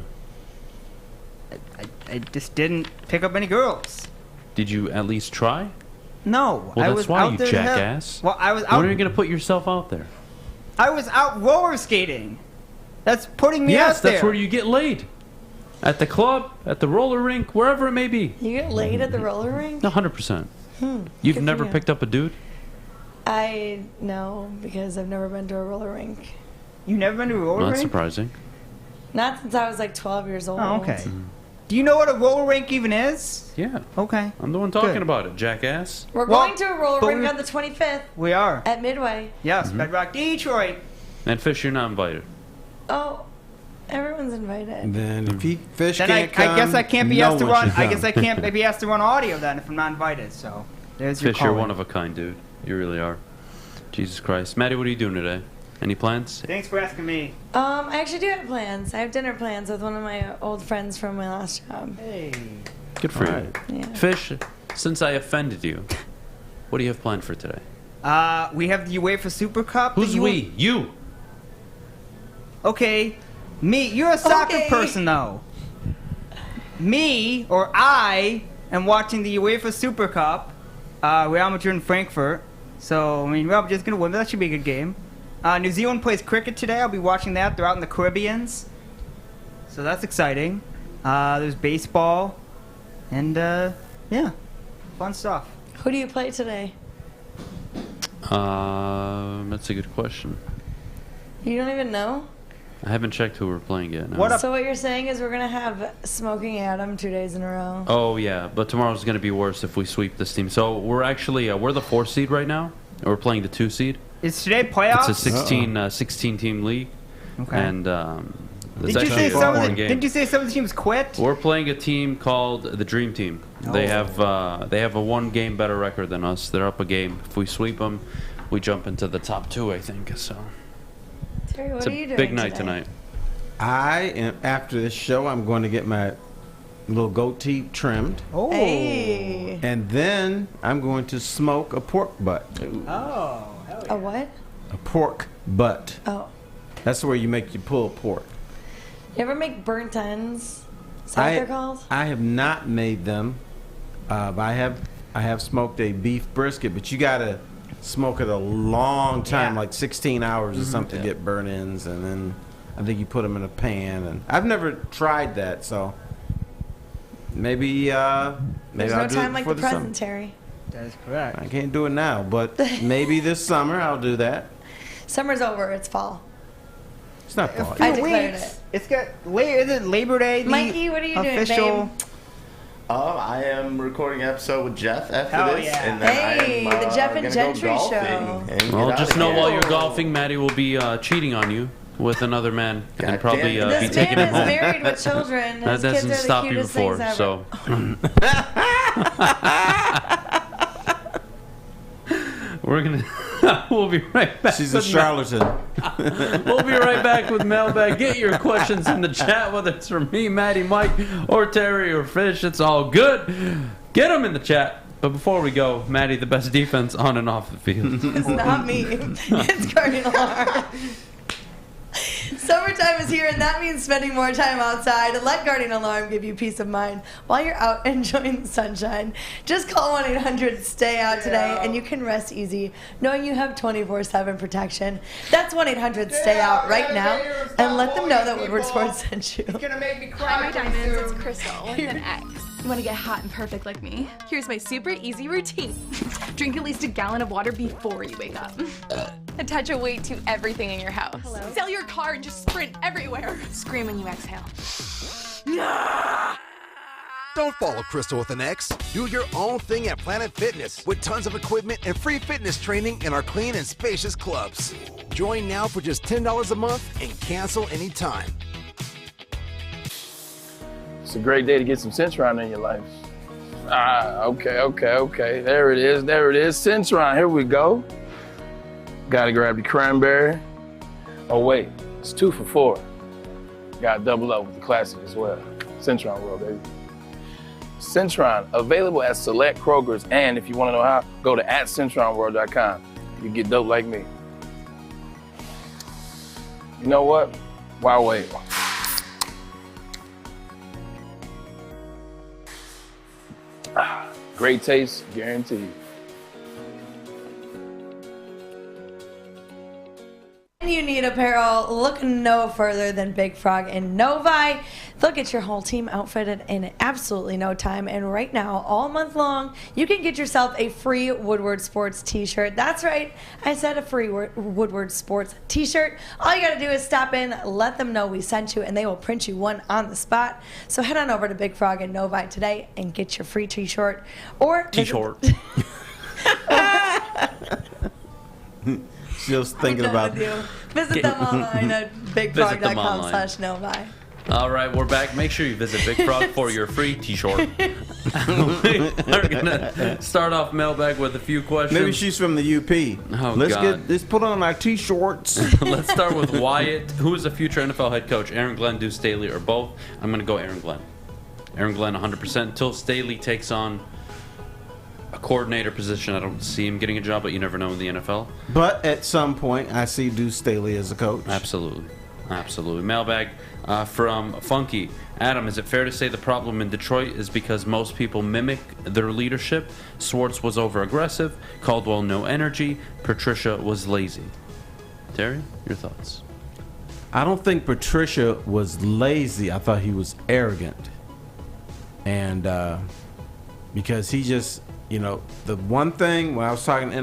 I just didn't pick up any girls. Did you at least try? No. Well, I that's was why, out you there to help. jackass. Well, I was When out. are you going to put yourself out there? I was out roller skating. That's putting me Yes, out there. that's where you get laid. At the club, at the roller rink, wherever it may be. You get laid at the roller rink? No, 100%. You've Good for never you. picked up a dude? I know because I've never been to a roller rink. You never been to a roller Well, that's rink? surprising. Not since I was like 12 years old. Oh, okay. Do you know what a roller rink even is? Yeah. Okay. I'm the one talking Good. about it, jackass. We're Well, going to a roller but rink we- on the 25th We are. at Midway. Yes, Bedrock Detroit. And Fish, you're not invited. Oh, everyone's invited. And then if Fish Then can't come, I guess I can't be no asked to one run. should I come. guess I can't be asked to run audio then if I'm not invited. So there's your Fish, you're calling. one of a kind, dude. You really are. Jesus Christ. Maddie, what are you doing today? Any plans? Thanks for asking me. I actually do have plans. I have dinner plans with one of my old friends from my last job. Hey. Good for All you. Yeah. Fish, since I offended you, what do you have planned for today? We have the UEFA Super Cup. Who's we? You. Okay, me. You're a soccer Okay. person though. Me or I am watching the UEFA Super Cup. Real Madrid and Frankfurt. So I mean, Real Madrid's gonna win, but that should be a good game. New Zealand plays cricket today. I'll be watching that. They're out in the Caribbeans, so that's exciting. There's baseball, and yeah, fun stuff. Who do you play today? That's a good question. You don't even know? I haven't checked who we're playing yet. No. So what you're saying is we're going to have Smoking Adam 2 days in a row. Oh yeah, but tomorrow's going to be worse if we sweep this team. So we're actually we're the 4 seed right now. And we're playing the 2 seed. Is today playoffs? It's a 16 team league. Okay. And it's Didn't you say actually a some of foreign the, game. Didn't you say some of the teams quit? We're playing a team called the Dream Team. They Oh. have a 1 game better record than us. They're up a game. If we sweep them, we jump into the top 2, I think. So Terry, what it's are you a doing big night today? tonight. I am, after this show, I'm going to get my little goatee trimmed. Oh. Hey. And then I'm going to smoke a pork butt. Oh. A what? A pork butt. Oh. That's where you make your pulled pork. You ever make burnt ends? Is that what they're called? I have not made them. But I have smoked a beef brisket, but you gotta smoke it a long time, like 16 hours or something to get burnt ends, and then I think you put them in a pan. And I've never tried that, so maybe There's I'll no do time it like before the summer. present, Terry. That is correct. I can't do it now, but maybe this summer I'll do that. Summer's over. It's fall. It's not fall. I declared it. It's got is it Labor Day? The Mikey, what are you doing, official? babe? I am recording an episode with Jeff after Hell this, yeah. and then Hey, I am, the Jeff and gonna Gentry go golfing show. and Well, get just outta know here. while you're golfing, Maddie will be cheating on you with another man and probably damn be This taking man him is home. married with children. That His kids doesn't are the stop you cutest before, things ever. so we're gonna. We'll be right back. She's a with charlatan. We'll be right back with Mailbag. Get your questions in the chat, whether it's from me, Maddie, Mike, or Terry, or Fish. It's all good. Get them in the chat. But before we go, Maddie, the best defense on and off the field. It's not me. It's Cardinal R. Summertime is here, and that means spending more time outside. Let Guardian Alarm give you peace of mind while you're out enjoying the sunshine. Just call 1-800-STAY-OUT today, and you can rest easy knowing you have 24/7 protection. That's 1-800-STAY-OUT right now, and let them know that Woodward Sports sent you. Hi, my diamonds. It's Crystal with an X. You want to get hot and perfect like me? Here's my super easy routine. Drink at least a gallon of water before you wake up. Attach a weight to everything in your house. Sell your car and just sprint everywhere. Scream when you exhale. Don't follow Crystal with an X. Do your own thing at Planet Fitness with tons of equipment and free fitness training in our clean and spacious clubs. Join now for just $10 a month and cancel anytime. It's a great day to get some Centron in your life. Okay. There it is. Centron, here we go. Gotta grab the cranberry. Oh wait, it's 2 for $4. Gotta double up with the classic as well. Centron World, baby. Centron, available at select Krogers, and if you wanna know how, go to @CentronWorld.com. You get dope like me. You know what? Why wait? Great taste, guaranteed. You need apparel, look no further than Big Frog and Novi. They'll get your whole team outfitted in absolutely no time. And right now, all month long, you can get yourself a free Woodward Sports t-shirt. That's right, I said a free Woodward Sports t-shirt. All you gotta do is stop in, let them know we sent you, and they will print you one on the spot. So head on over to Big Frog and Novi today and get your free t-shirt. Or T-shirt. Just thinking about Visit them online at bigfrog.com/Novi. All right, we're back. Make sure you visit Big Frog for your free t-shirt. We're going to start off Mailbag with a few questions. Maybe she's from the UP. Oh, Let's put on our t-shirts. Let's start with Wyatt. Who is the future NFL head coach? Aaron Glenn, Deuce Staley, or both? I'm going to go Aaron Glenn. Aaron Glenn 100%. Until Staley takes on a coordinator position, I don't see him getting a job, but you never know in the NFL. But at some point, I see Deuce Staley as a coach. Absolutely. Mailbag from Funky. Adam, is it fair to say the problem in Detroit is because most people mimic their leadership? Swartz was over-aggressive, Caldwell no energy, Patricia was lazy. Terry, your thoughts? I don't think Patricia was lazy. I thought he was arrogant. And because he just... You know, the one thing when I was talking to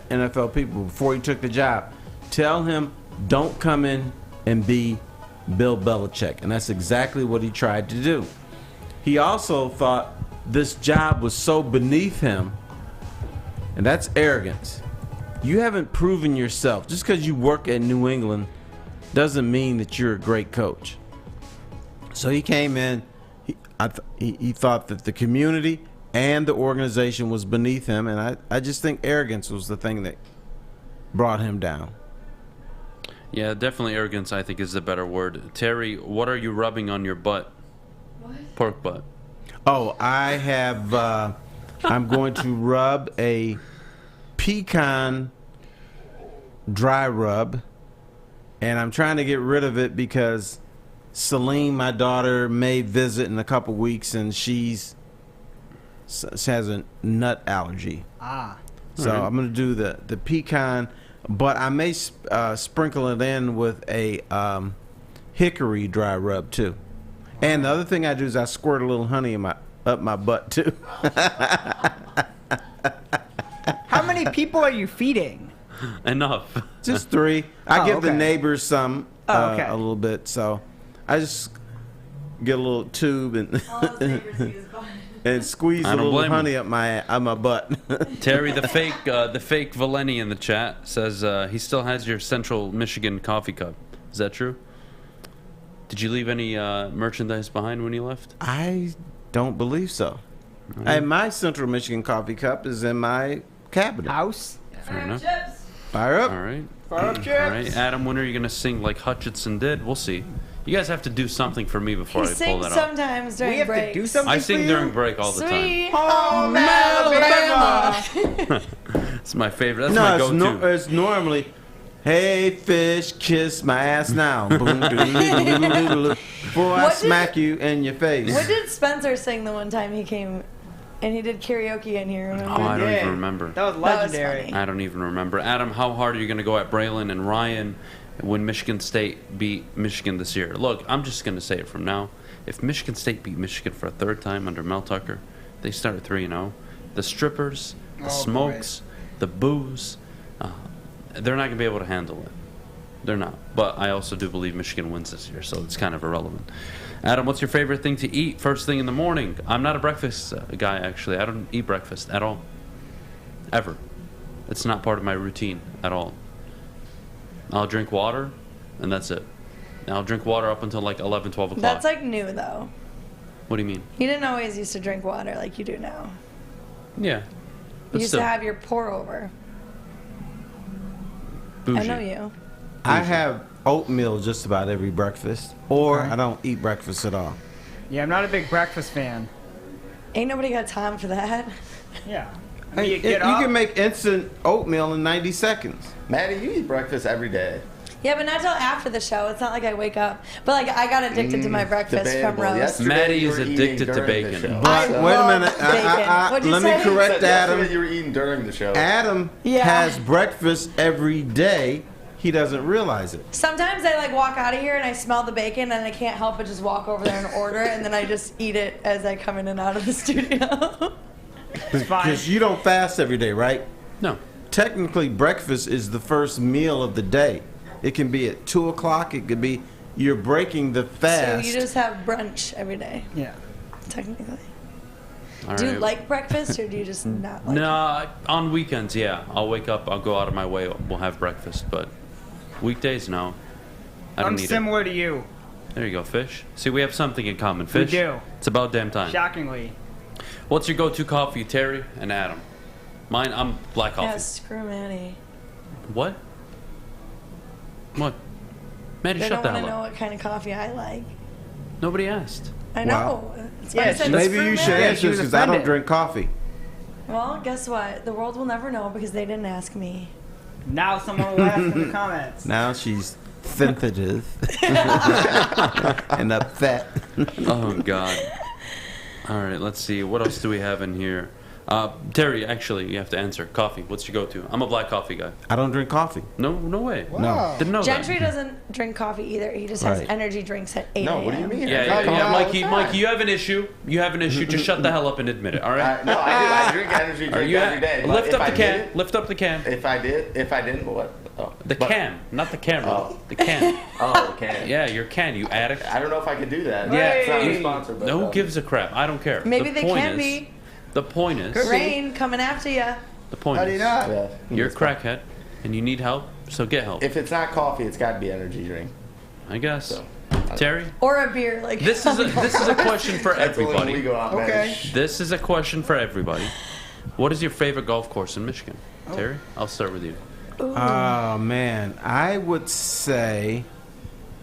NFL people before he took the job, tell him don't come in and be Bill Belichick. And that's exactly what he tried to do. He also thought this job was so beneath him, and that's arrogance. You haven't proven yourself. Just because you work at New England doesn't mean that you're a great coach. So he came in, he thought that the community and the organization was beneath him, and I just think arrogance was the thing that brought him down. Yeah, definitely arrogance, I think, is the better word. Terry, what are you rubbing on your butt? What? Pork butt. Oh, I have, I'm going to rub a pecan dry rub, and I'm trying to get rid of it because Celine, my daughter, may visit in a couple weeks, and she has a nut allergy. So I'm going to do the pecan, but I may sprinkle it in with a hickory dry rub too. And the other thing I do is I squirt a little honey up my butt too. How many people are you feeding? Enough. Just 3. I give the neighbors some a little bit. So I just get a little tube and squeeze a little honey up my butt. Terry, the fake Valeni in the chat says he still has your Central Michigan coffee cup. Is that true? Did you leave any merchandise behind when you left? I don't believe so. And my Central Michigan coffee cup is in my cabinet. House? Fair enough. Fire up. All right. Fire up, chips. All right, Adam, when are you going to sing like Hutchinson did? We'll see. You guys have to do something for me before He I pull sings that off. sometimes during break. We have to do something I sing for during you? break all the time. Sweet home Alabama. It's my favorite. That's No, my go-to. it's normally Hey, fish, kiss my ass now. Boom, before I smack you in your face. What did Spencer sing the one time he came and he did karaoke in here? Remember? Oh, I don't even remember. That was legendary. I don't even remember. Adam, how hard are you going to go at Braylon and Ryan when Michigan State beat Michigan this year? Look, I'm just going to say it from now. If Michigan State beat Michigan for a third time under Mel Tucker, they start 3-0. The strippers, the smokes, the booze, they're not going to be able to handle it. They're not. But I also do believe Michigan wins this year, so it's kind of irrelevant. Adam, what's your favorite thing to eat first thing in the morning? I'm not a breakfast guy, actually. I don't eat breakfast at all. Ever. It's not part of my routine at all. I'll drink water, and that's it. I'll drink water up until like 11, 12 o'clock. That's like new, though. What do you mean? You didn't always used to drink water like you do now. Yeah. You But used still. to have your pour over. Bougie. I know you. I have oatmeal just about every breakfast, or I don't eat breakfast at all. Yeah, I'm not a big breakfast fan. Ain't nobody got time for that. Yeah. Hey, you you get up. can make instant oatmeal in 90 seconds. Maddie, you eat breakfast every day. Yeah, but not till after the show. It's not like I wake up. But like I got addicted to my breakfast from roast. Maddie is addicted to bacon. But wait a minute. What'd you Let me say? correct Adam. You were eating during the show. Adam has breakfast every day. He doesn't realize it. Sometimes I like walk out of here and I smell the bacon and I can't help but just walk over there and order it and then I just eat it as I come in and out of the studio. Because you don't fast every day, right? No. Technically, breakfast is the first meal of the day. It can be at 2 o'clock. It could be you're breaking the fast. So you just have brunch every day. Yeah. Technically. All Do you right. like breakfast or do you just not like No, on weekends, yeah. I'll wake up, I'll go out of my way, we'll have breakfast. But weekdays, no. I don't I'm need it. similar to you. There you go, Fish. See, we have something in common, Fish. We do. It's about damn time. Shockingly. What's your go-to coffee, Terry and Adam? Mine, I'm black coffee. Yeah, screw Maddie. What? What? Maddie, They shut don't the want to hell know up. what kind of coffee I like. Nobody asked. I know. That's why I said Maybe screw you should Maddie. answer this because I don't drink coffee. Well, guess what? The world will never know because they didn't ask me. Now someone will ask in the comments. Now she's sensitive and upset. Oh, God. All right, let's see. What else do we have in here? Terry, actually, you have to answer. Coffee. What's your go-to? I'm a black coffee guy. I don't drink coffee. No way. No. Didn't know Gentry that. doesn't drink coffee either. He just has Right. energy drinks at 8 No, a.m. what do you mean? Yeah, Mikey, you have an issue. You have an issue. Just shut the hell up and admit it, all right? No, I do. I drink energy Are drink you every day. but Lift if up I the can. didn't- Lift up the can. If I didn't, what? Oh. The can, not the camera. The can. Oh, the can. Yeah, your can, you addict. I don't know if I could do that. Yeah, It's not you- a sponsor, but who gives a crap? I don't care. Maybe The they point can is- be. The point is, Rain coming after you. the point How do is, you not? Yeah. you're a crackhead and you need help, so get help. If it's not coffee, it's got to be energy drink. I guess. Terry, Or a beer. Like this is a question for That's only everybody. when we go out, man. Okay. This is a question for everybody. What is your favorite golf course in Michigan, Terry? I'll start with you. Oh, man. I would say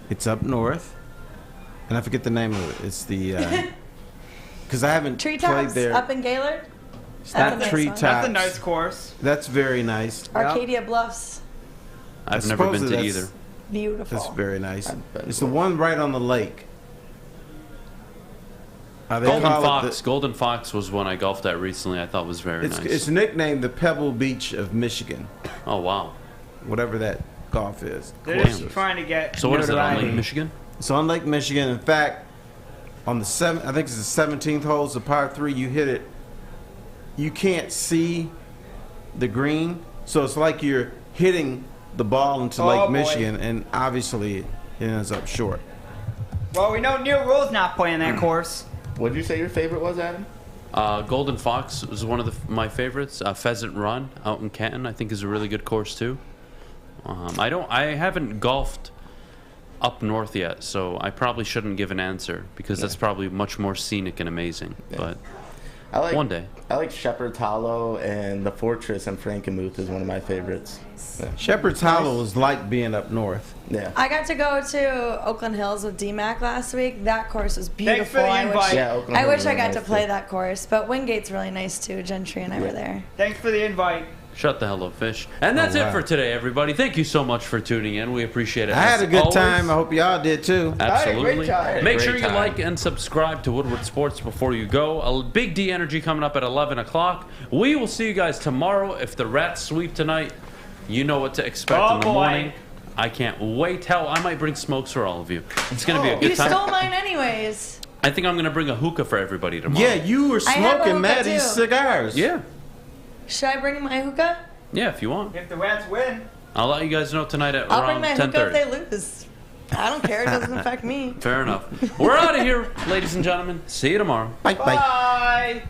it's up north. And I forget the name of it. It's the... Because I haven't played Treetops there. up in Gaylord. It's That's not a nice treetops. one. That's a nice course. That's very nice. Arcadia Bluffs. I've I never suppose been to that's- either. Beautiful. That's very nice. It's the one right on the lake. They Golden call it Fox. Golden Fox was one I golfed at recently. I thought was very It's, nice. it's nicknamed the Pebble Beach of Michigan. Oh wow! Whatever that golf is. They're course just is. trying to get. So what is it on notoriety. Lake Michigan? It's on Lake Michigan. In fact, on the I think it's the 17th hole, it's the par 3. You hit it. You can't see the green, so it's like you're hitting the ball into Oh, Lake boy. Michigan, and obviously it ends up short. Well, we know Neil Rule's not playing that course. What did you say your favorite was, Adam? Golden Fox was one of my favorites. Pheasant Run out in Canton, I think, is a really good course too. I haven't golfed up north yet, so I probably shouldn't give an answer because that's probably much more scenic and amazing. But one day. I like Shepherd's Hollow, and the Fortress in Frankenmuth is one of my favorites. Yeah. Shepherd's Hollow is like being up north. Yeah. I got to go to Oakland Hills with DMAC last week. That course was Thanks for beautiful. the I invite. wish, Yeah, Oakland I, Hills wish is I really got to nice, play too. that course, but Wingate's really nice too. Gentry and I were there. Thanks for the invite. Shut the hell up, fish. And that's it for today, everybody. Thank you so much for tuning in. We appreciate it. I had a good time. I hope y'all did too. Absolutely. Make sure you like and subscribe to Woodward Sports before you go. A Big D Energy coming up at 11 o'clock. We will see you guys tomorrow. If the Rats sweep tonight, you know what to expect in the morning. I can't wait. Hell, I might bring smokes for all of you. It's going to be a good time. You stole mine anyways. I think I'm going to bring a hookah for everybody tomorrow. Yeah, you were smoking Maddie's too. cigars. Yeah. Should I bring my hookah? Yeah, if you want. If the Rats win, I'll let you guys know tonight at I'll around bring my hookah 10:30. if they lose. I don't care. It doesn't affect me. Fair enough. We're out of here, ladies and gentlemen. See you tomorrow. Bye. bye.